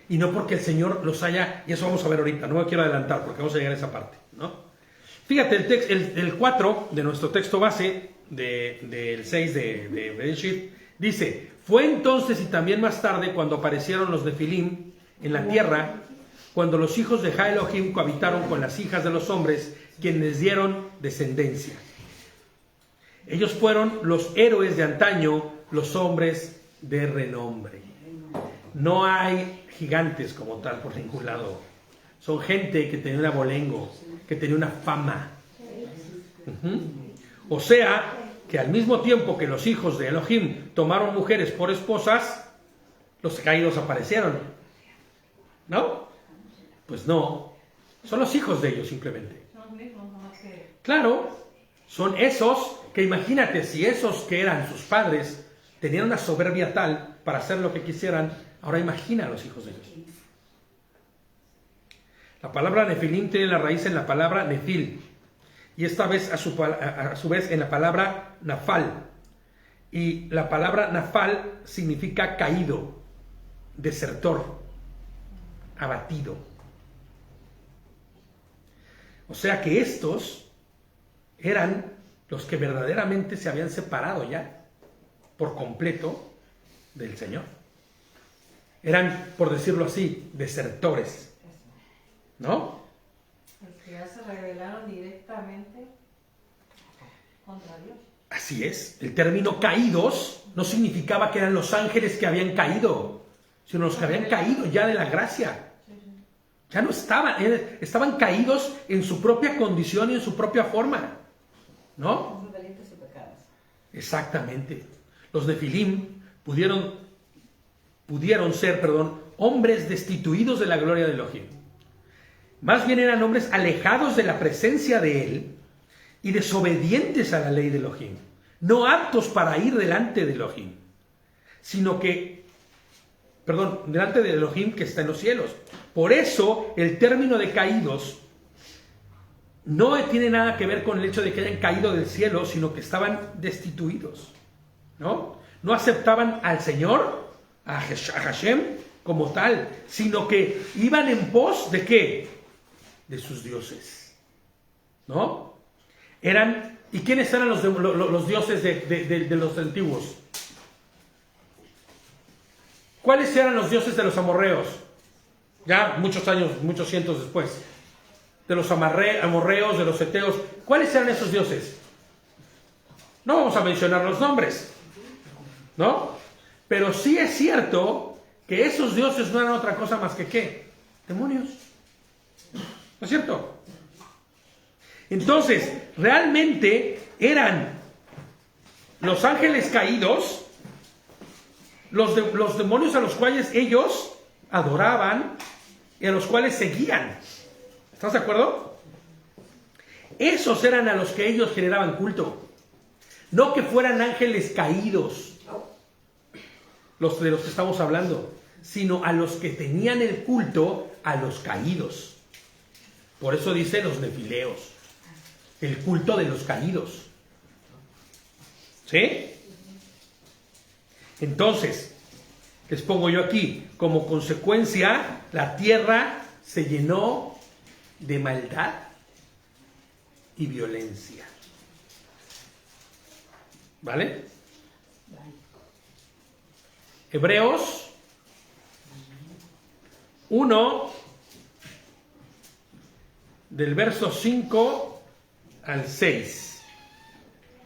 Y no porque el Señor los haya, y eso vamos a ver ahorita, no me quiero adelantar porque vamos a llegar a esa parte, ¿no? Fíjate, el 4 de nuestro texto base, del 6 de Bereshit, dice, fue entonces y también más tarde cuando aparecieron los Nefilim en la tierra, cuando los hijos de Ja Elohim cohabitaron con las hijas de los hombres, quienes les dieron descendencia. Ellos fueron los héroes de antaño, los hombres de renombre. No hay gigantes como tal por ningún lado. Son gente que tenía un abolengo, que tenía una fama. O sea, que al mismo tiempo que los hijos de Elohim tomaron mujeres por esposas, los caídos aparecieron. ¿No? Pues no. Son los hijos de ellos simplemente. Son los mismos, nomás que... Claro, son esos que imagínate, si esos que eran sus padres tenían una soberbia tal para hacer lo que quisieran, ahora imagina a los hijos de ellos. La palabra nefilim tiene la raíz en la palabra nefil, y esta vez a su vez en la palabra nafal. Y la palabra nafal significa caído, desertor, abatido. O sea que estos eran los que verdaderamente se habían separado ya por completo del Señor. Eran, por decirlo así, desertores, ¿no? Los que ya se rebelaron directamente contra Dios. Así es. El término caídos no significaba que eran los ángeles que habían caído, sino los que habían caído ya de la gracia. Ya no estaban caídos en su propia condición y en su propia forma, ¿no? Sus delitos y pecados. Exactamente. los Nefilim pudieron ser, hombres destituidos de la gloria de Elohim. Más bien eran hombres alejados de la presencia de él y desobedientes a la ley de Elohim, no aptos para ir delante de Elohim, delante de Elohim que está en los cielos. Por eso el término de caídos no tiene nada que ver con el hecho de que hayan caído del cielo, sino que estaban destituidos, ¿no? No aceptaban al Señor, a Hashem como tal, sino que iban en pos de ¿qué? De sus dioses, ¿no? ¿Y quiénes eran los dioses de los antiguos? ¿Cuáles eran los dioses de los amorreos? Ya muchos años, muchos cientos después. De los amorreos, de los heteos. ¿Cuáles eran esos dioses? No vamos a mencionar los nombres, ¿no? Pero sí es cierto que esos dioses no eran otra cosa más que ¿qué? Demonios. ¿No es cierto? Entonces, realmente eran los ángeles caídos, los demonios a los cuales ellos adoraban y a los cuales seguían. ¿Estás de acuerdo? Esos eran a los que ellos generaban culto. No que fueran ángeles caídos, los de los que estamos hablando, sino a los que tenían el culto a los caídos. Por eso dice los nefileos, el culto de los caídos. ¿Sí? Entonces, les pongo yo aquí, como consecuencia, la tierra se llenó de maldad y violencia. ¿Vale? Hebreos 1, del verso 5 al 6.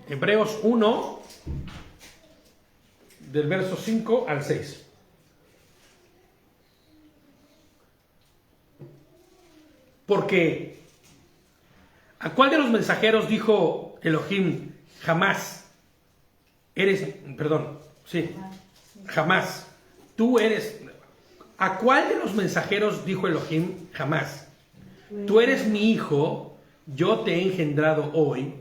Hebreos 1, del verso 5 al 6. Porque, ¿a cuál de los mensajeros dijo Elohim jamás? Jamás. Tú eres. ¿A cuál de los mensajeros dijo Elohim jamás? Tú eres mi hijo, yo te he engendrado hoy,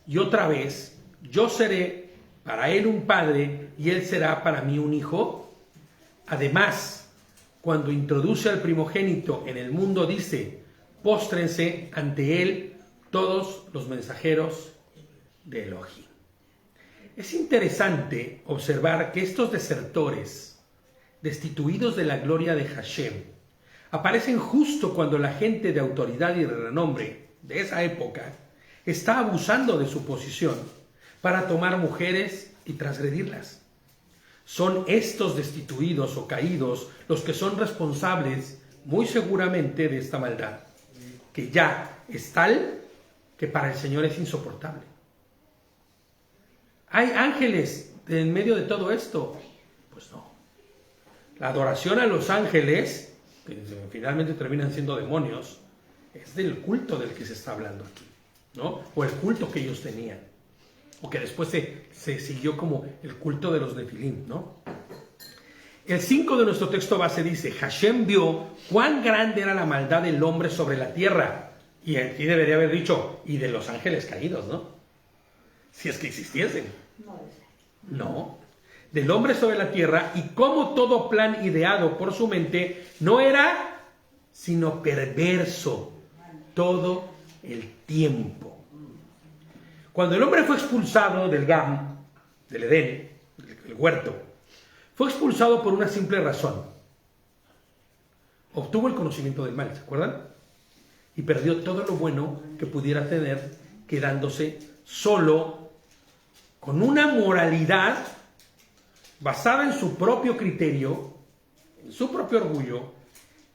y otra vez, yo seré para él un padre, y él será para mí un hijo. Además, cuando introduce al primogénito en el mundo, dice: póstrense ante él todos los mensajeros de Elohim. Es interesante observar que estos desertores, destituidos de la gloria de Hashem, aparecen justo cuando la gente de autoridad y de renombre de esa época está abusando de su posición para tomar mujeres y transgredirlas. Son estos destituidos o caídos los que son responsables, muy seguramente, de esta maldad, que ya es tal que para el Señor es insoportable. ¿Hay ángeles en medio de todo esto? Pues no. La adoración a los ángeles, que finalmente terminan siendo demonios, es del culto del que se está hablando aquí, ¿no? O el culto que ellos tenían, o que después se siguió como el culto de los Nefilim, ¿no? El 5 de nuestro texto base dice: Hashem vio cuán grande era la maldad del hombre sobre la tierra. Y aquí debería haber dicho: y de los ángeles caídos, ¿no? Si es que existiesen. No. Del hombre sobre la tierra, y como todo plan ideado por su mente no era sino perverso todo el tiempo. Cuando el hombre fue expulsado del Gam, del Edén, el huerto, fue expulsado por una simple razón. Obtuvo el conocimiento del mal, ¿se acuerdan? Y perdió todo lo bueno que pudiera tener, quedándose solo con una moralidad basada en su propio criterio, en su propio orgullo,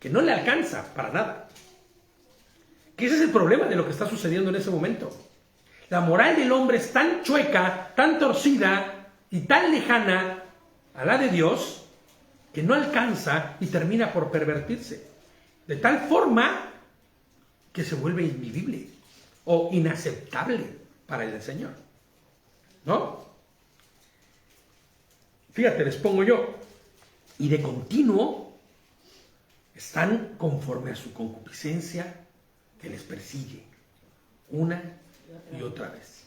que no le alcanza para nada. Que ese es el problema de lo que está sucediendo en ese momento. La moral del hombre es tan chueca, tan torcida y tan lejana a la de Dios, que no alcanza y termina por pervertirse. De tal forma que se vuelve invivible o inaceptable para el Señor. ¿No? fíjate, les pongo yo, y de continuo están conforme a su concupiscencia que les persigue una y otra vez.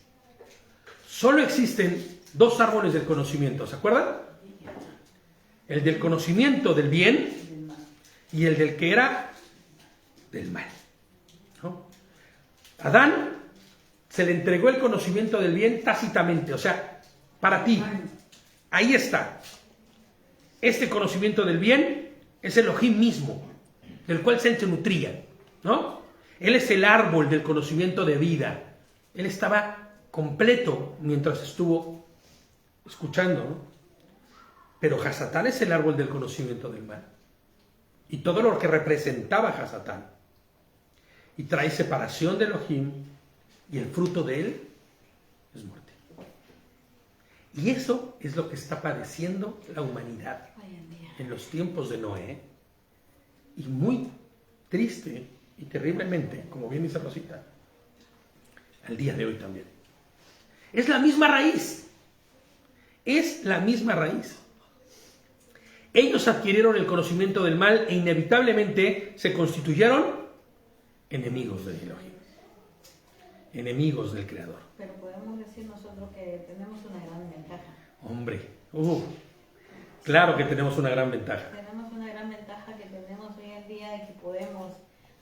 Solo existen dos árboles del conocimiento, ¿se acuerdan? El del conocimiento del bien y el del que era del mal, ¿no? Adán se le entregó el conocimiento del bien tácitamente, o sea, para ti, ahí está. Este conocimiento del bien es el Elohim mismo, del cual se nutría, ¿no? Él es el árbol del conocimiento de vida. Él estaba completo mientras estuvo escuchando, ¿no? Pero Hasatán es el árbol del conocimiento del mal. Y todo lo que representaba Hasatán. Y trae separación de Elohim, y el fruto de él es muerte. Y eso es lo que está padeciendo la humanidad en los tiempos de Noé. Y muy triste y terriblemente, como bien dice Rosita, al día de hoy también. Es la misma raíz. Es la misma raíz. Ellos adquirieron el conocimiento del mal e inevitablemente se constituyeron enemigos del Elohim, enemigos del Creador. Pero podemos decir nosotros que tenemos una gran ventaja. Hombre, claro que tenemos una gran ventaja. Tenemos una gran ventaja que tenemos hoy en día de que podemos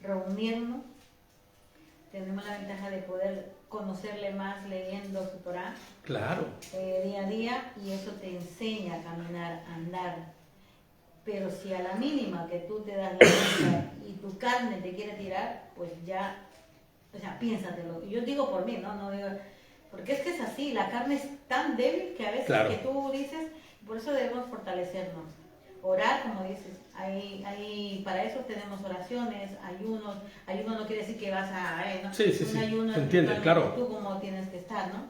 reunirnos. Tenemos la ventaja de poder conocerle más leyendo su Torah Claro, día a día, y eso te enseña a caminar, a andar. Pero si a la mínima que tú te das la vuelta y tu carne te quiere tirar, pues ya, o sea, piénsatelo. Yo digo por mí, no digo, porque es que es así, la carne es tan débil que a veces Claro. que tú dices, por eso debemos fortalecernos. Orar, como dices, para eso tenemos oraciones, ayunos. Ayuno no quiere decir que vas a, ¿no? Sí, Un ayuno se entiende, claro. tú como tienes que estar, ¿no?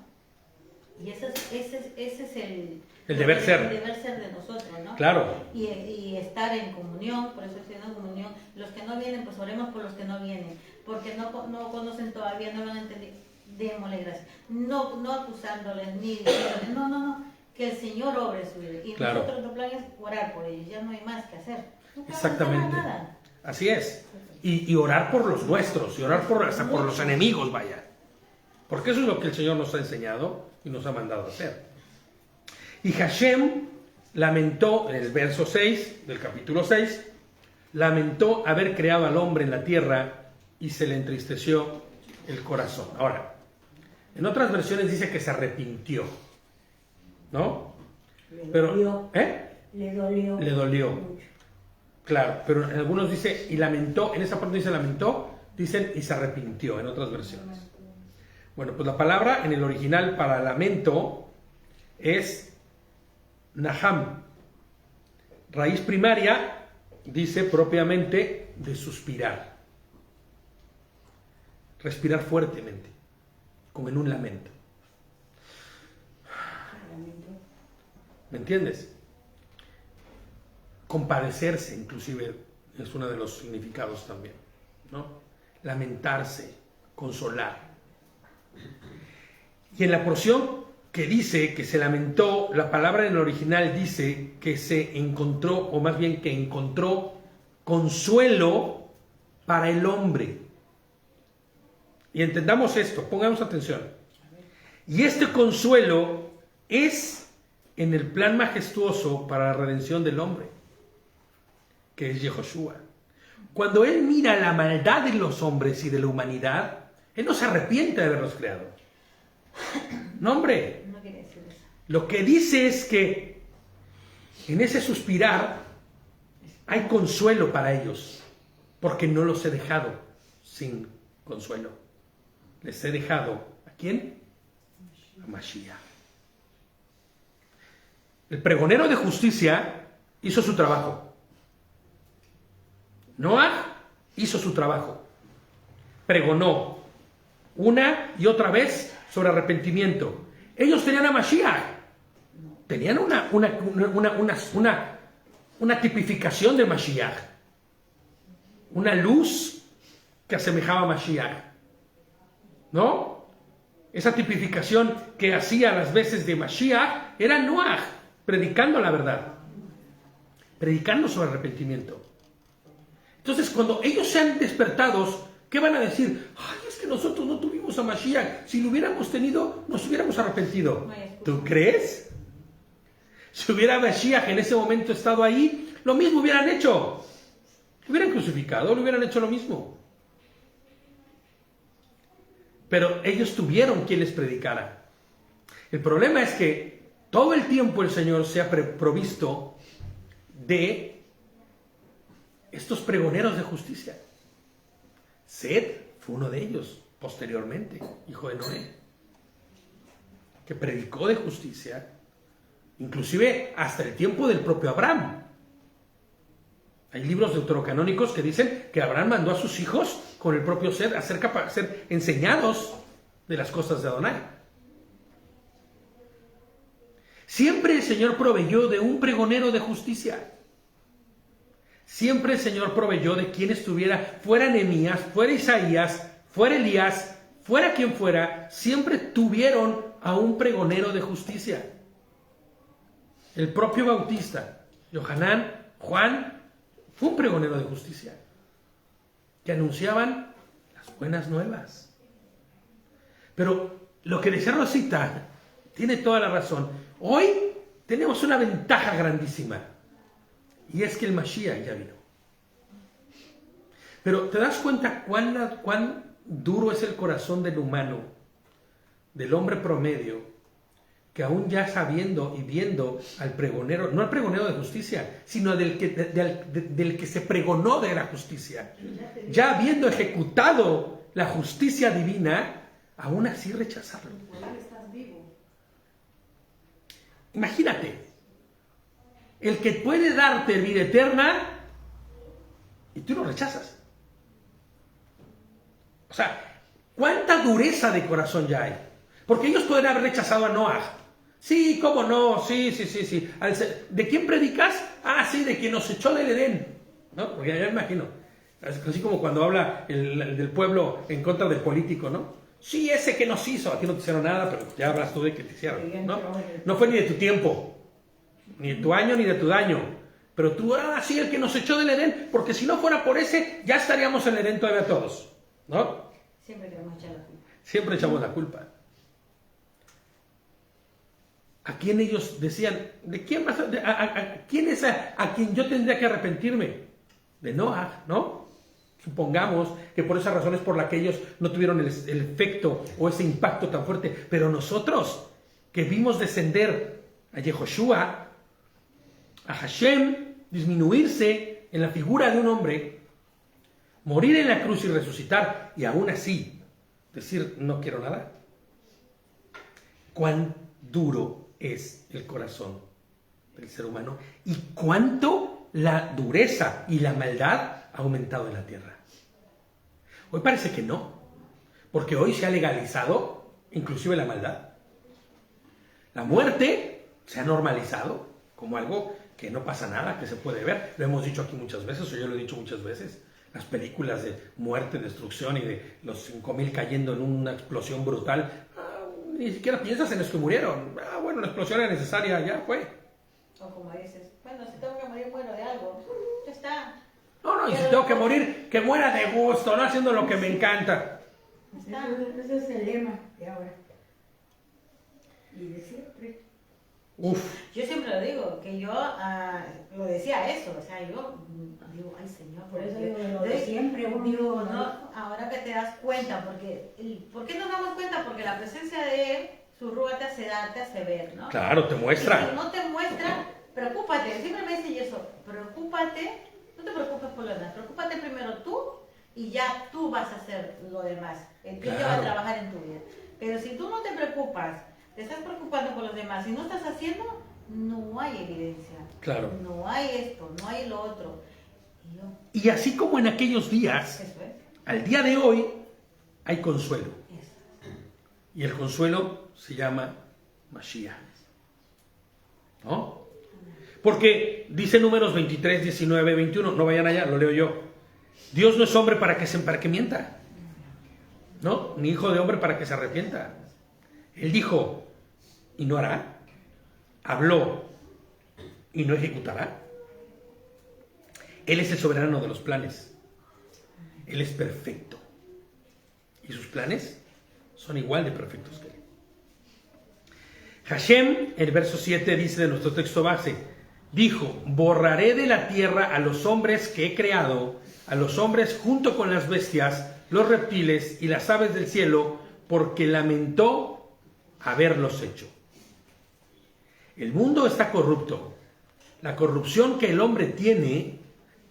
Y ese es El deber ser. El deber ser de nosotros, ¿no? Claro. Y estar en comunión, por eso estoy en comunión. Los que no vienen, pues oremos por los que no vienen, porque no conocen todavía, no lo han entendido. Démosle gracias. No acusándoles ni diciéndoles, no, que el Señor obre su vida. Y Claro. nosotros nuestro plan es orar por ellos, ya no hay más que hacer. Nunca Exactamente. avanzará nada. Así es. Y orar por los nuestros, y orar hasta por los enemigos, vaya. Porque eso es lo que el Señor nos ha enseñado y nos ha mandado a hacer. Y Hashem lamentó, en el verso 6 del capítulo 6, lamentó haber creado al hombre en la tierra y se le entristeció el corazón. Ahora, en otras versiones dice que se arrepintió, ¿no? Le dolió. Le dolió. Mucho. Claro, pero en algunos dice y lamentó, en esa parte dice lamentó, dicen y se arrepintió en otras versiones. Bueno, pues la palabra en el original para lamento es naham. Raíz primaria dice propiamente de suspirar. Respirar fuertemente, como en un lamento. ¿Me entiendes? Compadecerse, inclusive, es uno de los significados también, ¿no? Lamentarse, consolar. Y en la porción que dice que se lamentó, la palabra en el original dice que se encontró, o más bien que encontró consuelo para el hombre. Y entendamos esto, pongamos atención. Y este consuelo es en el plan majestuoso para la redención del hombre, que es Yehoshua. Cuando él mira la maldad de los hombres y de la humanidad, él no se arrepiente de haberlos creado. No, hombre. No quiere decir eso. Lo que dice es que en ese suspirar hay consuelo para ellos, porque no los he dejado sin consuelo. Les he dejado, ¿a quién? A Mashiach. El pregonero de justicia hizo su trabajo. Noah hizo su trabajo. Pregonó una y otra vez sobre arrepentimiento. Ellos tenían a Mashiach. Tenían una tipificación de Mashiach. Una luz que asemejaba a Mashiach. ¿No? Esa tipificación que hacía las veces de Mashiach era Noah. predicando la verdad, predicando sobre arrepentimiento. Entonces, cuando ellos sean despertados, ¿qué van a decir? Ay, es que nosotros no tuvimos a Mashiach. Si lo hubiéramos tenido, nos hubiéramos arrepentido. ¿Tú crees? Si hubiera Mashiach en ese momento estado ahí, lo mismo hubieran hecho. Lo hubieran crucificado, lo hubieran hecho lo mismo. Pero ellos tuvieron quien les predicara. El problema es que todo el tiempo el Señor se ha provisto de estos pregoneros de justicia. Seth fue uno de ellos, posteriormente, hijo de Noé, que predicó de justicia, inclusive hasta el tiempo del propio Abraham. Hay libros deuterocanónicos que dicen que Abraham mandó a sus hijos con el propio Seth a ser enseñados de las cosas de Adonai. Siempre el Señor proveyó de un pregonero de justicia. Siempre el Señor proveyó de quien estuviera, fuera Nehemías, fuera Isaías, fuera Elías, fuera quien fuera, siempre tuvieron a un pregonero de justicia. El propio Bautista, Yohanan, Juan, fue un pregonero de justicia, que anunciaban las buenas nuevas. Pero lo que decía Rosita tiene toda la razón. Hoy tenemos una ventaja grandísima, y es que el Mashiach ya vino. Pero ¿te das cuenta cuán duro es el corazón del humano, del hombre promedio, que aún ya sabiendo y viendo al pregonero, no al pregonero de justicia, sino del que se pregonó de la justicia, ya habiendo ejecutado la justicia divina, aún así rechazarlo? Imagínate, el que puede darte vida eterna y tú lo rechazas. O sea, ¿cuánta dureza de corazón ya hay? Porque ellos pueden haber rechazado a Noah. Sí, cómo no, sí. ¿De quién predicas? Ah, sí, de quien nos echó del Edén. ¿No? Porque ya me imagino. Así como cuando habla el del pueblo en contra del político, ¿no? Sí, ese que nos hizo. A ti no te hicieron nada, pero ya hablas tú de que te hicieron, ¿no? No fue ni de tu tiempo, ni de tu año, ni de tu daño. Pero tú, sí, el que nos echó del Edén, porque si no fuera por ese, ya estaríamos en el Edén todavía todos, ¿no? Siempre queremos echar la culpa. Siempre echamos la culpa. ¿A quién ellos decían? ¿De quién más? ¿Quién es a quien yo tendría que arrepentirme? De Noah, ¿no? Supongamos que por esas razones por las que ellos no tuvieron el efecto o ese impacto tan fuerte. Pero nosotros, que vimos descender a Yehoshua, a Hashem, disminuirse en la figura de un hombre, morir en la cruz y resucitar, y aún así decir, no quiero nada. ¿Cuán duro es el corazón del ser humano? ¿Y cuánto la dureza y la maldad ha aumentado en la tierra? Hoy parece que no, porque hoy se ha legalizado inclusive la maldad. La muerte se ha normalizado como algo que no pasa nada, que se puede ver. Lo hemos dicho aquí muchas veces, o yo lo he dicho muchas veces. Las películas de muerte, destrucción y de los 5,000 cayendo en una explosión brutal. Ni siquiera piensas en los que murieron. Bueno, la explosión era necesaria, ya fue. O como dices, bueno, si tengo que morir, muero de algo. Ya está. No, y si tengo que morir, que muera de gusto, no haciendo lo que me encanta. Ese es el lema de ahora. Y de siempre. Uf. Yo siempre lo digo, que yo lo decía eso, o sea, yo digo, ay Señor, Por eso porque- digo, lo de siempre uno digo, no- no, ahora que te das cuenta, porque, ¿por qué nos damos cuenta? Porque la presencia de Él, su rúa te hace dar, te hace ver, ¿no? Claro, te Y si muestra. no te muestra, preocúpate, siempre me dicen eso, preocúpate, no te preocupes por lo demás, preocúpate primero tú y ya tú vas a hacer lo demás, el que Claro. va a trabajar en tu vida. Pero si tú no te preocupas, te estás preocupando por los demás y no estás haciendo, no hay evidencia. Claro. No hay esto, no hay lo otro. Y yo, Y así como en aquellos días, eso es. al día de hoy hay consuelo. Eso. Y el consuelo se llama Mashiach. ¿No? Porque dice Números 23, 19, 21, no vayan allá, lo leo yo. Dios no es hombre para que mienta, ¿no? Ni hijo de hombre para que se arrepienta. Él dijo, y no hará. Habló, y no ejecutará. Él es el soberano de los planes. Él es perfecto. Y sus planes son igual de perfectos que él. Hashem, el verso 7 dice de nuestro texto base, dijo, borraré de la tierra a los hombres que he creado, a los hombres junto con las bestias, los reptiles y las aves del cielo, porque lamentó haberlos hecho. El mundo está corrupto. La corrupción que el hombre tiene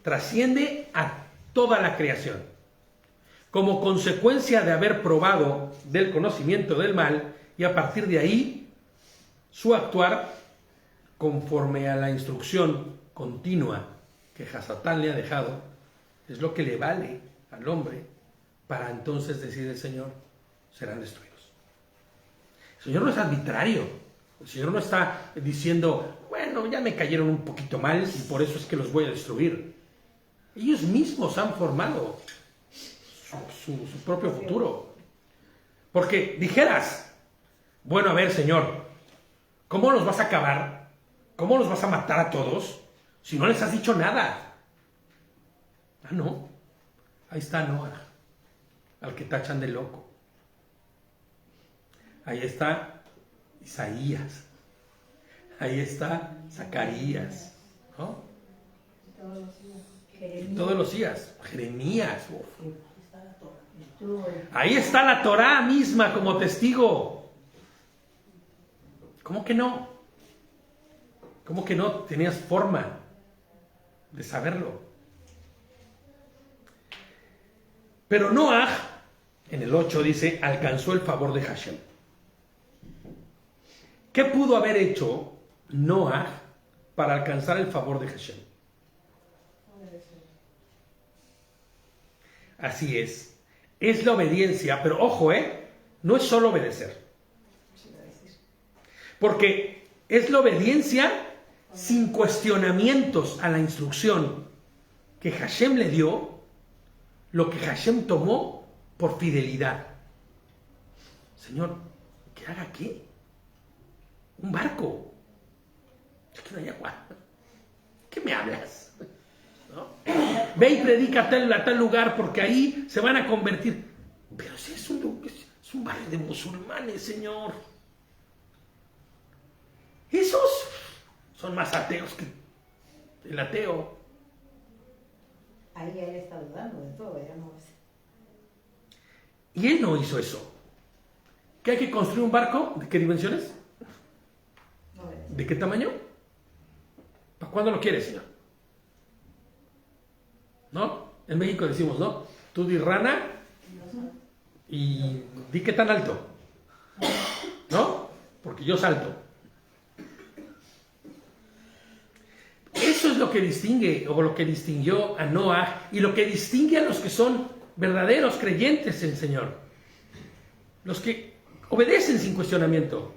trasciende a toda la creación. Como consecuencia de haber probado del conocimiento del mal, y a partir de ahí, su actuar conforme a la instrucción continua que Hasatán le ha dejado, es lo que le vale al hombre para entonces decir el Señor, serán destruidos. El Señor no es arbitrario. El Señor no está diciendo, bueno, ya me cayeron un poquito mal y por eso es que los voy a destruir. Ellos mismos han formado su propio futuro. Porque dijeras, bueno, a ver, Señor, ¿cómo los vas a acabar? ¿Cómo los vas a matar a todos si no les has dicho nada? Ah, no. Ahí está Noah, al que tachan de loco. Ahí está Isaías. Ahí está Zacarías, ¿no? Todos los días. Jeremías. Ahí está la Torá misma como testigo. ¿Cómo que no? ¿Cómo que no tenías forma de saberlo? Pero Noah, en el 8 dice, alcanzó el favor de Hashem. ¿Qué pudo haber hecho Noah para alcanzar el favor de Hashem? Así es la obediencia, pero ojo, no es solo obedecer. Porque es la obediencia sin cuestionamientos a la instrucción que Hashem le dio, lo que Hashem tomó por fidelidad. Señor, ¿que haga qué? Un barco. Es que no hay agua. ¿Qué me hablas? ¿No? Ve y predica a tal lugar porque ahí se van a convertir. Pero si es un barrio de musulmanes, Señor. Esos son más ateos que el ateo. Ahí él está dudando de todo, ya no sé. Y él no hizo eso. ¿Que hay que construir un barco? ¿De qué dimensiones? ¿De qué tamaño? ¿Para cuándo lo quieres, Señor? ¿No? En México decimos, ¿no? Tú di rana y di qué tan alto. ¿No? Porque yo salto. Eso es lo que distingue, o lo que distinguió a Noah, y lo que distingue a los que son verdaderos creyentes en el Señor. Los que obedecen sin cuestionamiento.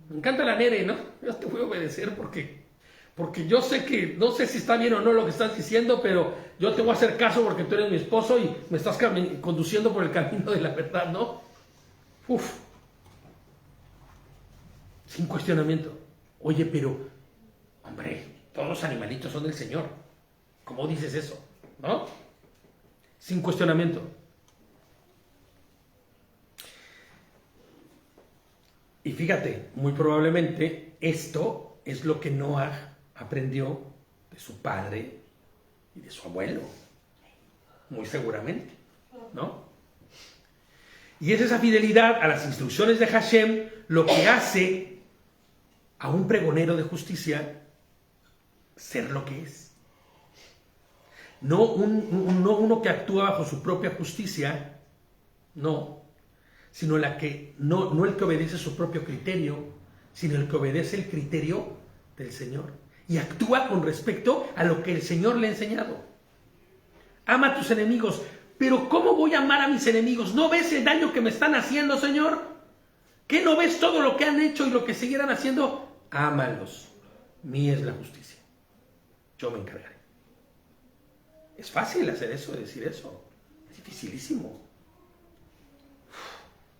Me encanta la Nere, ¿no? Yo te voy a obedecer porque yo sé que, no sé si está bien o no lo que estás diciendo, pero yo te voy a hacer caso porque tú eres mi esposo y me estás conduciendo por el camino de la verdad, ¿no? Uf. Sin cuestionamiento. Oye, pero, hombre, todos los animalitos son del Señor. ¿Cómo dices eso? ¿No? Sin cuestionamiento. Y fíjate, muy probablemente esto es lo que Noah aprendió de su padre y de su abuelo. Muy seguramente, ¿no? Y es esa fidelidad a las instrucciones de Hashem lo que hace a un pregonero de justicia ser lo que es. No uno que actúa bajo su propia justicia, no, sino no el que obedece su propio criterio, sino el que obedece el criterio del Señor y actúa con respecto a lo que el Señor le ha enseñado. Ama a tus enemigos. Pero ¿cómo voy a amar a mis enemigos? ¿No ves el daño que me están haciendo, Señor? ¿Qué no ves todo lo que han hecho y lo que seguirán haciendo? Ámalos. Mía es la justicia. Yo me encargaré. Es fácil hacer eso, decir eso. Es dificilísimo.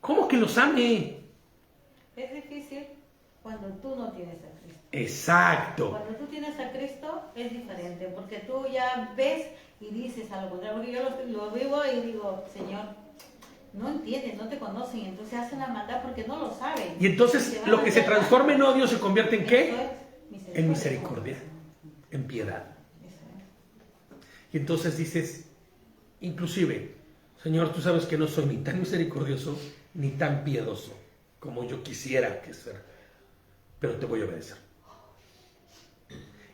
¿Cómo que los ame? Es difícil. cuando tú no tienes a Cristo. Exacto. Cuando tú tienes a Cristo es diferente, porque tú ya ves y dices a lo contrario, porque yo lo vivo y digo, Señor, no entienden, no te conocen, entonces hacen la maldad porque no lo saben. Y entonces van lo a que se hacer transforma en odio se convierte en Eso ¿qué? es En misericordia, en piedad. Eso es. Y entonces dices, inclusive, Señor, tú sabes que no soy ni tan misericordioso ni tan piedoso como yo quisiera que ser, pero te voy a obedecer.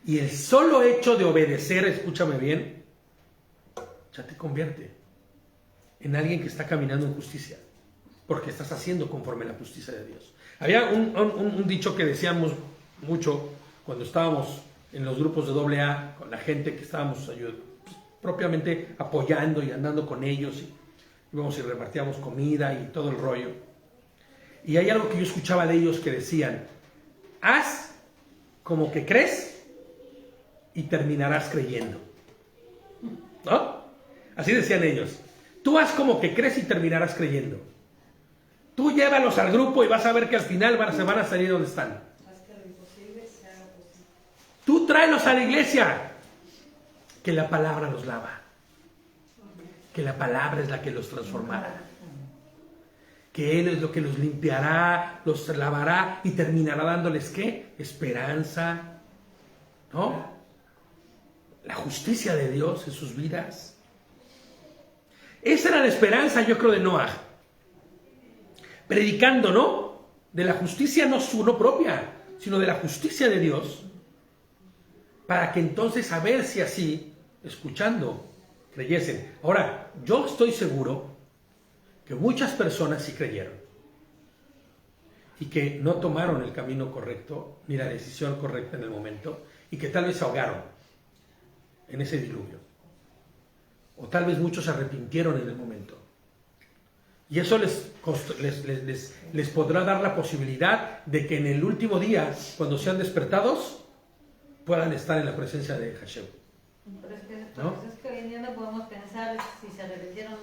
Y el solo hecho de obedecer, escúchame bien, ya te convierte en alguien que está caminando en justicia, porque estás haciendo conforme a la justicia de Dios. Había un dicho que decíamos mucho cuando estábamos en los grupos de AA, con la gente que estábamos propiamente apoyando y andando con ellos, y íbamos y repartíamos comida y todo el rollo. Y hay algo que yo escuchaba de ellos que decían, haz como que crees y terminarás creyendo. ¿No? Así decían ellos. Tú haz como que crees y terminarás creyendo. Tú llévalos al grupo y vas a ver que al final se van a salir donde están. Haz que lo imposible se haga posible. Tú tráelos a la iglesia. Que la palabra los lava. Que la palabra es la que los transformará. Que Él es lo que los limpiará, los lavará y terminará dándoles ¿qué? Esperanza. ¿No? La justicia de Dios en sus vidas. Esa era la esperanza, yo creo, de Noah. Predicando, ¿no? De la justicia no propia, sino de la justicia de Dios. Para que entonces, a ver si así, escuchando, creyesen. Ahora, yo estoy seguro que muchas personas sí creyeron. Y que no tomaron el camino correcto, ni la decisión correcta en el momento, y que tal vez se ahogaron en ese diluvio. O tal vez muchos se arrepintieron en el momento. Y eso les podrá dar la posibilidad de que en el último día, cuando sean despertados, puedan estar en la presencia de Hashem. Pero es que, ¿No? pues es que hoy en día no podemos pensar si se arrepintieron.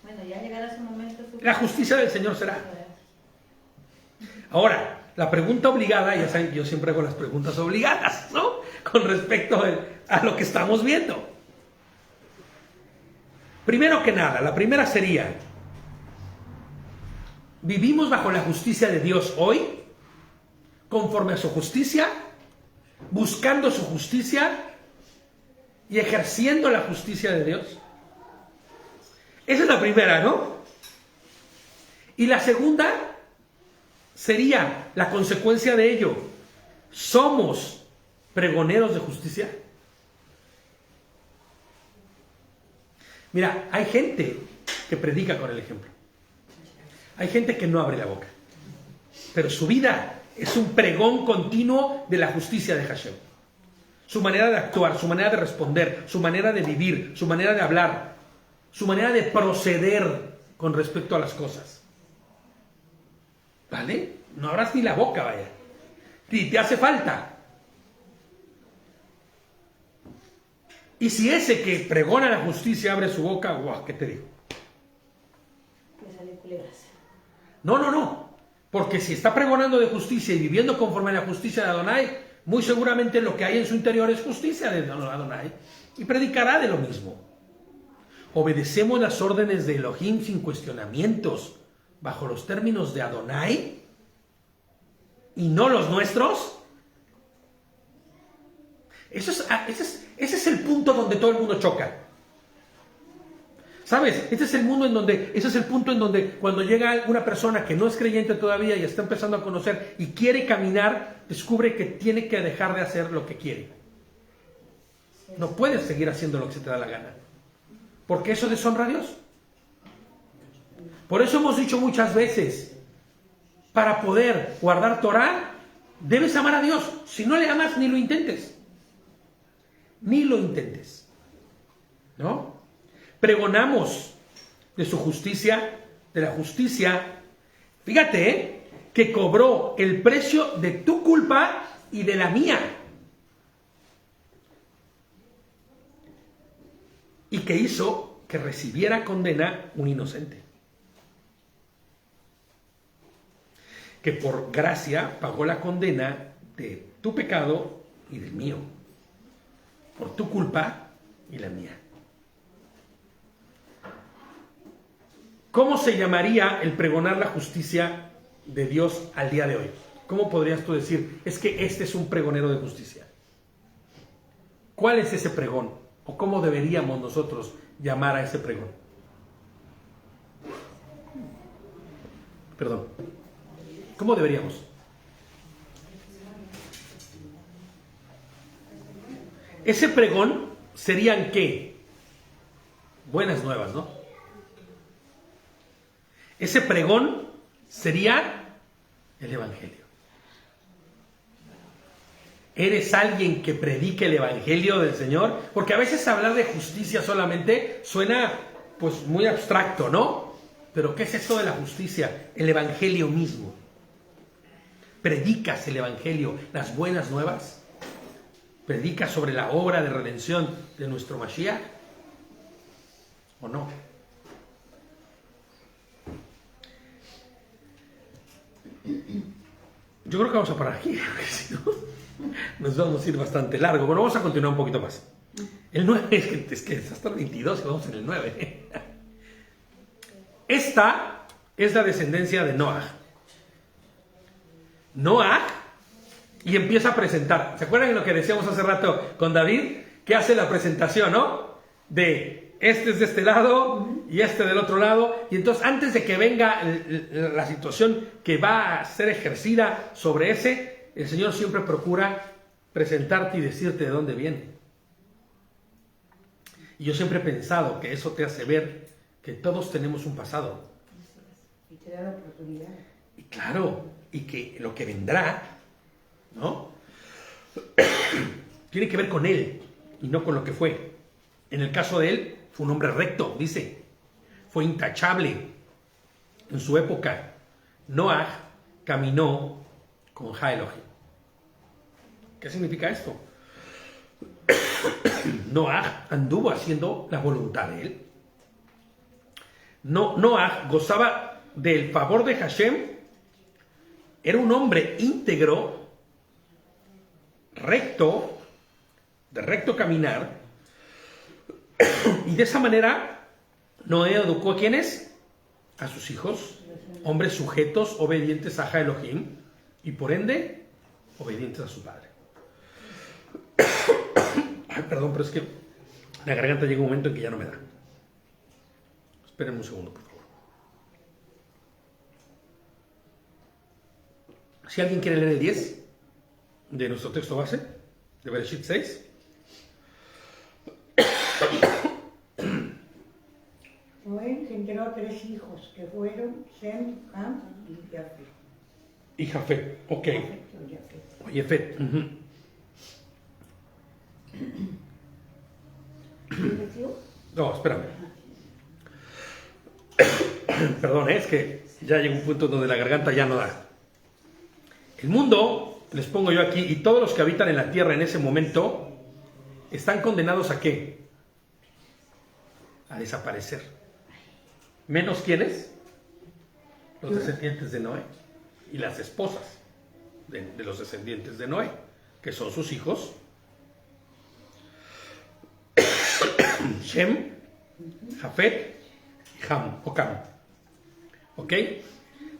Bueno, ya llegará su momento. La justicia del Señor será. Ahora, la pregunta obligada, ya saben que yo siempre hago las preguntas obligadas, ¿no? Con respecto a lo que estamos viendo. Primero que nada, la primera sería, ¿vivimos bajo la justicia de Dios hoy? ¿Conforme a su justicia? ¿Buscando su justicia? ¿Y ejerciendo la justicia de Dios? Esa es la primera, ¿no? Y la segunda sería la consecuencia de ello. ¿Somos pregoneros de justicia? Mira, hay gente que predica con el ejemplo. Hay gente que no abre la boca. Pero su vida es un pregón continuo de la justicia de Hashem. Su manera de actuar, su manera de responder, su manera de vivir, su manera de hablar, su manera de proceder con respecto a las cosas. ¿Vale? No abras ni la boca, vaya. Y te hace falta. Y si ese que pregona la justicia abre su boca, guau, ¿qué te digo? Le salen culebras. No. Porque si está pregonando de justicia y viviendo conforme a la justicia de Adonai, muy seguramente lo que hay en su interior es justicia de Adonai. Y predicará de lo mismo. ¿Obedecemos las órdenes de Elohim sin cuestionamientos bajo los términos de Adonai y no los nuestros? Ese es el punto donde todo el mundo choca. ¿Sabes? Ese es el punto en donde cuando llega una persona que no es creyente todavía y está empezando a conocer y quiere caminar, descubre que tiene que dejar de hacer lo que quiere. No puedes seguir haciendo lo que se te da la gana. Porque eso deshonra a Dios. Por eso hemos dicho muchas veces, para poder guardar Torah, debes amar a Dios. Si no le amas, ni lo intentes. Ni lo intentes. ¿No? Pregonamos de su justicia, de la justicia. Fíjate, que cobró el precio de tu culpa y de la mía. Y que hizo que recibiera condena un inocente. que por gracia pagó la condena de tu pecado y del mío, por tu culpa y la mía. ¿Cómo se llamaría el pregonar la justicia de Dios al día de hoy? ¿Cómo podrías tú decir, es que este es un pregonero de justicia? ¿Cuál es ese pregón? ¿O cómo deberíamos nosotros llamar a ese pregón? Perdón. ¿Cómo deberíamos? Ese pregón serían ¿qué? Buenas nuevas, ¿no? Ese pregón sería el Evangelio. ¿Eres alguien que predique el Evangelio del Señor? Porque a veces hablar de justicia solamente suena pues muy abstracto, ¿no? Pero ¿qué es eso de la justicia? El Evangelio mismo. ¿Predicas el Evangelio, las buenas nuevas? ¿Predicas sobre la obra de redención de nuestro Mashiach? ¿O no? Yo creo que vamos a parar aquí, porque si no, nos vamos a ir bastante largo. Bueno, vamos a continuar un poquito más. El 9, es que es hasta el 22 y vamos en el 9. Esta es la descendencia de Noah. Noah, y empieza a presentar. ¿Se acuerdan de lo que decíamos hace rato con David? Que hace la presentación, ¿no? De este es de este lado y este del otro lado. Y entonces, antes de que venga la situación que va a ser ejercida sobre ese, el Señor siempre procura presentarte y decirte de dónde viene. Y yo siempre he pensado que eso te hace ver que todos tenemos un pasado. Y te da la oportunidad. Y claro, y que lo que vendrá, ¿no? Tiene que ver con él y no con lo que fue. En el caso de él, fue un hombre recto, dice. Fue intachable en su época. Noah caminó con Ja Elohim. ¿Qué significa esto? Noah anduvo haciendo la voluntad de él. Noah gozaba del favor de Hashem. Era un hombre íntegro, recto, de recto caminar. Y de esa manera Noé educó a ¿quiénes? A sus hijos, hombres sujetos, obedientes a Ja Elohim y por ende obedientes a su padre. Ay, perdón, pero es que la garganta llega un momento en que ya no me da. Espérenme un segundo, por favor. Si alguien quiere leer el 10 de nuestro texto base, de Bereshit 6. Noé engendró 3 hijos, que fueron Sem, Ham y Jafet. Y Jafet, ok. Jafet o Jafet. O Jafet. ¿Quién nació? No, espérame. Perdón, es que ya llega un punto donde la garganta ya no da. El mundo, les pongo yo aquí, y todos los que habitan en la tierra en ese momento, están condenados ¿a qué? A desaparecer. ¿Menos quiénes? Los descendientes de Noé. Y las esposas de los descendientes de Noé, que son sus hijos. Shem, Jafet y Ham, o Cam. ¿Ok?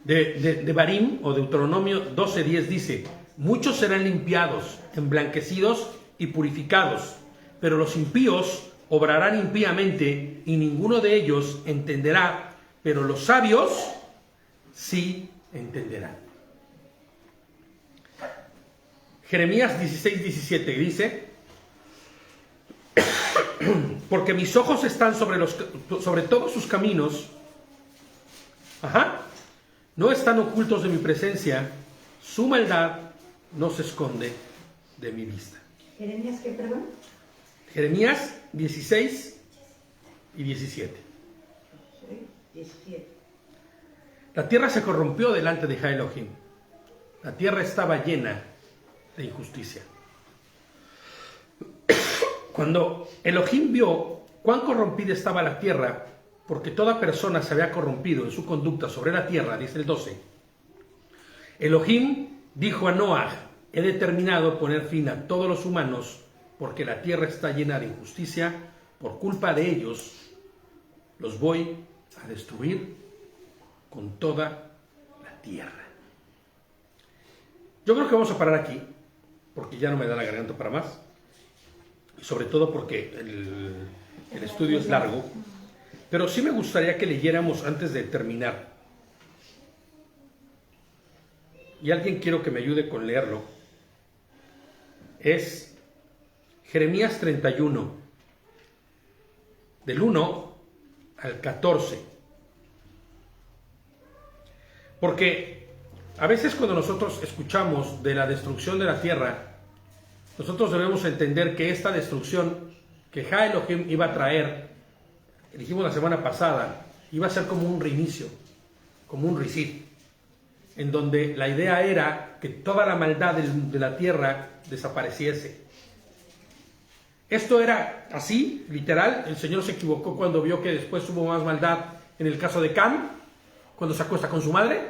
De Barim, o Deuteronomio 12:10 dice: muchos serán limpiados, emblanquecidos y purificados, pero los impíos obrarán impíamente y ninguno de ellos entenderá, pero los sabios sí entenderán. Jeremías 16:17 dice: porque mis ojos están sobre todos sus caminos, no están ocultos de mi presencia, su maldad no se esconde de mi vista. ¿Jeremías qué, perdón? Jeremías 16 y 17. Sí, 17. La tierra se corrompió delante de Ja Elohim. La tierra estaba llena de injusticia. Cuando Elohim vio cuán corrompida estaba la tierra, porque toda persona se había corrompido en su conducta sobre la tierra, dice el 12, Elohim dijo a Noaj: he determinado poner fin a todos los humanos, porque la tierra está llena de injusticia. Por culpa de ellos, los voy a destruir con toda la tierra. Yo creo que vamos a parar aquí, porque ya no me da la garganta para más. Y sobre todo porque el estudio es largo. Pero sí me gustaría que leyéramos antes de terminar. Y alguien quiero que me ayude con leerlo. Es Jeremías 31, del 1 al 14. Porque a veces cuando nosotros escuchamos de la destrucción de la tierra, nosotros debemos entender que esta destrucción que Ja Elohim iba a traer, que dijimos la semana pasada, iba a ser como un reinicio, como un reset, en donde la idea era que toda la maldad de la tierra desapareciese. Esto era así, literal. El Señor se equivocó cuando vio que después hubo más maldad en el caso de Cam, cuando se acuesta con su madre.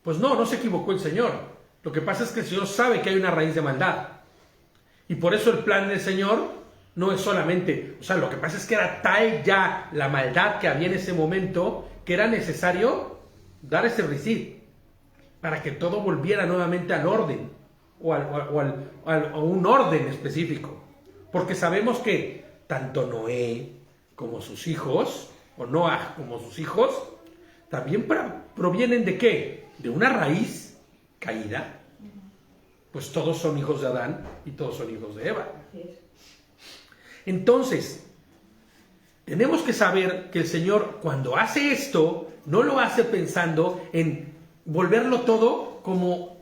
Pues no se equivocó el Señor. Lo que pasa es que el Señor sabe que hay una raíz de maldad. Y por eso el plan del Señor no es solamente, lo que pasa es que era tal ya la maldad que había en ese momento que era necesario dar ese reset para que todo volviera nuevamente al orden o a un orden específico. Porque sabemos que tanto Noé como sus hijos, o Noaj como sus hijos, también provienen de ¿qué? De una raíz caída. Pues todos son hijos de Adán y todos son hijos de Eva. Entonces, tenemos que saber que el Señor, cuando hace esto, no lo hace pensando en volverlo todo como,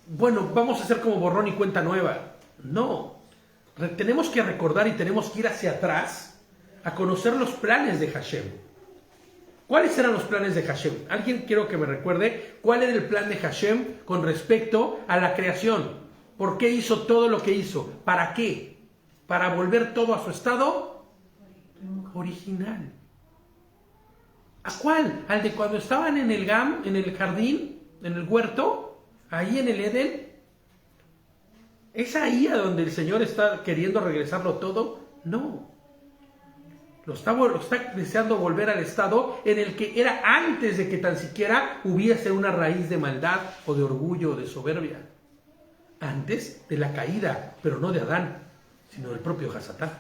vamos a hacer como borrón y cuenta nueva. No. Tenemos que recordar y tenemos que ir hacia atrás a conocer los planes de Hashem. ¿Cuáles eran los planes de Hashem? ¿Alguien quiero que me recuerde cuál era el plan de Hashem con respecto a la creación? ¿Por qué hizo todo lo que hizo? ¿Para qué? ¿Para volver todo a su estado original? ¿A cuál? ¿Al de cuando estaban en el jardín, en el huerto, ahí en el Edén? ¿Es ahí a donde el Señor está queriendo regresarlo todo? No. Lo está deseando volver al estado en el que era antes de que tan siquiera hubiese una raíz de maldad o de orgullo o de soberbia. Antes de la caída, pero no de Adán, sino del propio Hasatán.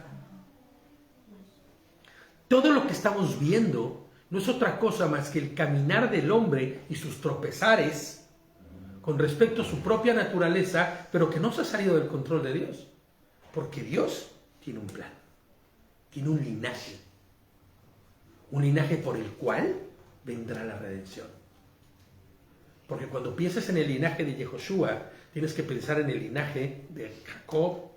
Todo lo que estamos viendo no es otra cosa más que el caminar del hombre y sus tropezares con respecto a su propia naturaleza, pero que no se ha salido del control de Dios. Porque Dios tiene un plan, tiene un linaje por el cual vendrá la redención. Porque cuando piensas en el linaje de Yehoshua, tienes que pensar en el linaje de Jacob,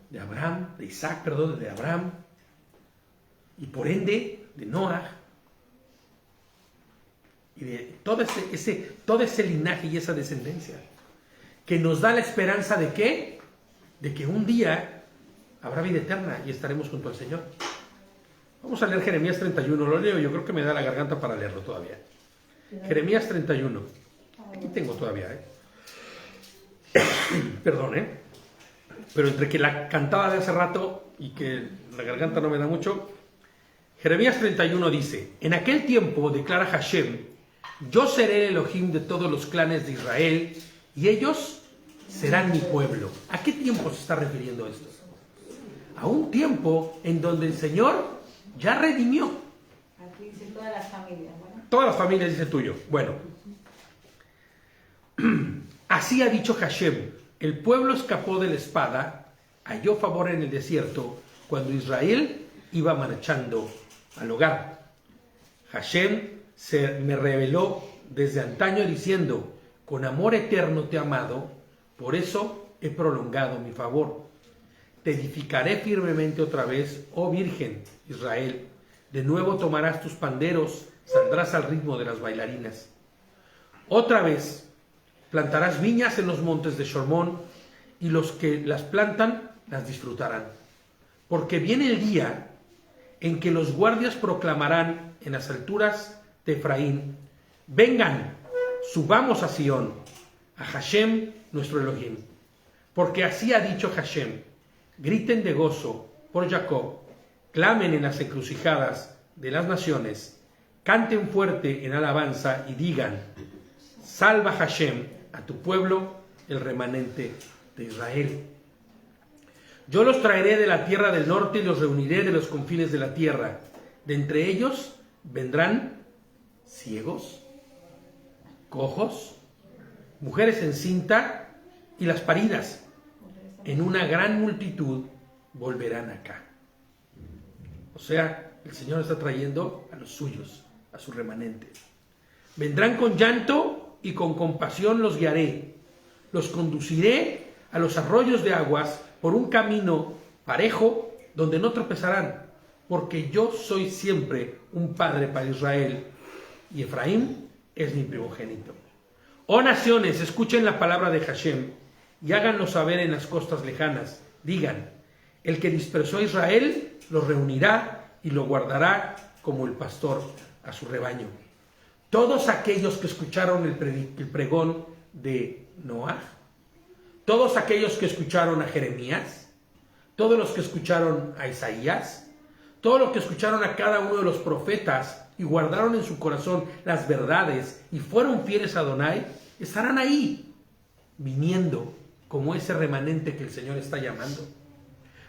de Abraham, de Isaac, de Abraham, y por ende de Noah, y de todo ese linaje y esa descendencia, que nos da la esperanza de ¿qué? De que un día habrá vida eterna y estaremos junto al Señor. Vamos a leer Jeremías 31, lo leo, yo creo que me da la garganta para leerlo todavía. Jeremías 31, aquí tengo todavía, perdón, pero entre que la cantaba de hace rato y que la garganta no me da mucho. Jeremías 31 dice: en aquel tiempo, declara Hashem, yo seré el Elohim de todos los clanes de Israel y ellos serán mi pueblo. ¿A qué tiempo se está refiriendo esto? A un tiempo en donde el Señor ya redimió. Aquí dice todas las familias. Bueno. Todas las familias, dice tuyo. Bueno. Así ha dicho Hashem: el pueblo escapó de la espada, halló favor en el desierto, cuando Israel iba marchando al hogar. Hashem me reveló desde antaño diciendo: con amor eterno te he amado, por eso he prolongado mi favor. Te edificaré firmemente otra vez, oh Virgen Israel. De nuevo tomarás tus panderos, saldrás al ritmo de las bailarinas. Otra vez plantarás viñas en los montes de Shormón, y los que las plantan las disfrutarán. Porque viene el día en que los guardias proclamarán en las alturas de Efraín: vengan, subamos a Sión, a Hashem, nuestro Elohim. Porque así ha dicho Hashem, griten de gozo por Jacob, clamen en las encrucijadas de las naciones, canten fuerte en alabanza y digan, salva Hashem a tu pueblo, el remanente de Israel. Yo los traeré de la tierra del norte y los reuniré de los confines de la tierra. De entre ellos vendrán ciegos, cojos, mujeres encinta y las paridas. En una gran multitud volverán acá. O sea, el Señor está trayendo a los suyos, a su remanente. Vendrán con llanto y con compasión los guiaré. Los conduciré a los arroyos de aguas por un camino parejo donde no tropezarán, porque yo soy siempre un padre para Israel y Efraín es mi primogénito. Oh naciones, escuchen la palabra de Hashem y háganlo saber en las costas lejanas. Digan, el que dispersó a Israel lo reunirá y lo guardará como el pastor a su rebaño. Todos aquellos que escucharon el pregón de Noah, todos aquellos que escucharon a Jeremías, todos los que escucharon a Isaías, todos los que escucharon a cada uno de los profetas y guardaron en su corazón las verdades y fueron fieles a Adonai, estarán ahí, viniendo como ese remanente que el Señor está llamando.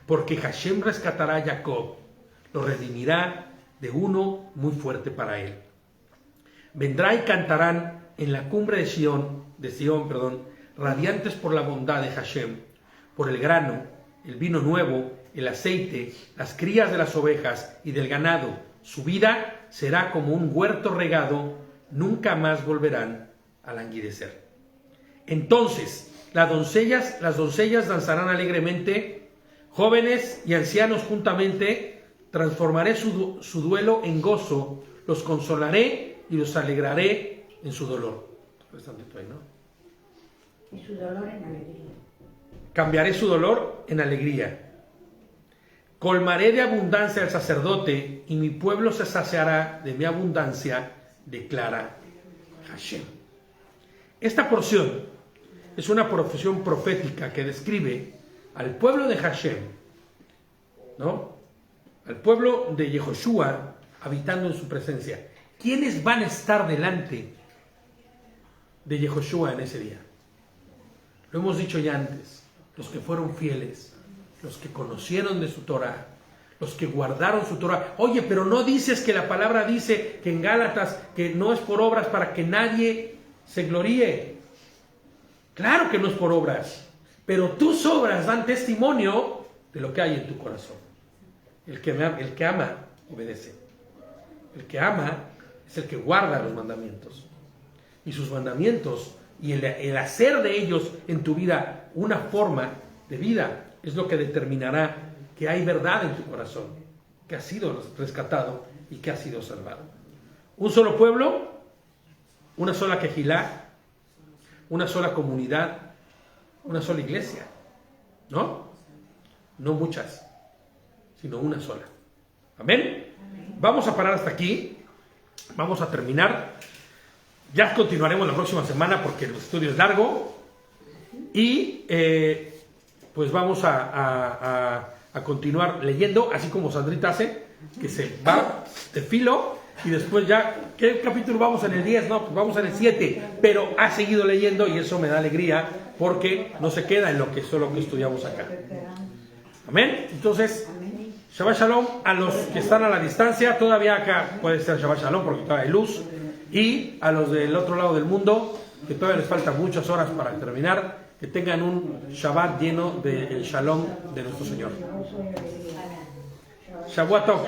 Porque Hashem rescatará a Jacob, lo redimirá de uno muy fuerte para él. Vendrá y cantarán en la cumbre de Sión, radiantes por la bondad de Hashem, por el grano, el vino nuevo, el aceite, las crías de las ovejas y del ganado. Su vida será como un huerto regado, nunca más volverán a languidecer. Entonces las doncellas danzarán alegremente, jóvenes y ancianos juntamente. Transformaré su duelo en gozo, los consolaré y los alegraré en su dolor. Y su dolor en alegría. Cambiaré su dolor en alegría. Colmaré de abundancia al sacerdote y mi pueblo se saciará de mi abundancia, declara Hashem. Esta porción es una porción profética que describe al pueblo de Hashem, ¿no? Al pueblo de Yehoshua habitando en su presencia. ¿Quiénes van a estar delante de Yehoshua en ese día? Lo hemos dicho ya antes, los que fueron fieles, los que conocieron de su Torah, los que guardaron su Torah. Oye, pero no dices que la palabra dice que en Gálatas que no es por obras para que nadie se gloríe. Claro que no es por obras, pero tus obras dan testimonio de lo que hay en tu corazón. El que ama, obedece. El que ama es el que guarda los mandamientos. Y sus mandamientos y el hacer de ellos en tu vida una forma de vida es lo que determinará que hay verdad en tu corazón, que has sido rescatado y que has sido salvado. Un solo pueblo, una sola quejilá, una sola comunidad, una sola iglesia, ¿no? No muchas, sino una sola. ¿Amén? Vamos a parar hasta aquí. Vamos a terminar. Ya continuaremos la próxima semana porque el estudio es largo. Y pues vamos a continuar leyendo, así como Sandrita hace, que se va de filo. Y después ya, ¿qué capítulo vamos en el 10? No, pues vamos en el 7. Pero ha seguido leyendo y eso me da alegría porque no se queda en lo que solo que estudiamos acá. Amén. Entonces, Shabbat Shalom a los que están a la distancia. Todavía acá puede ser Shabbat Shalom porque todavía hay luz. Y a los del otro lado del mundo, que todavía les faltan muchas horas para terminar, que tengan un Shabbat lleno del Shalom de nuestro Señor. Shabbat Tov.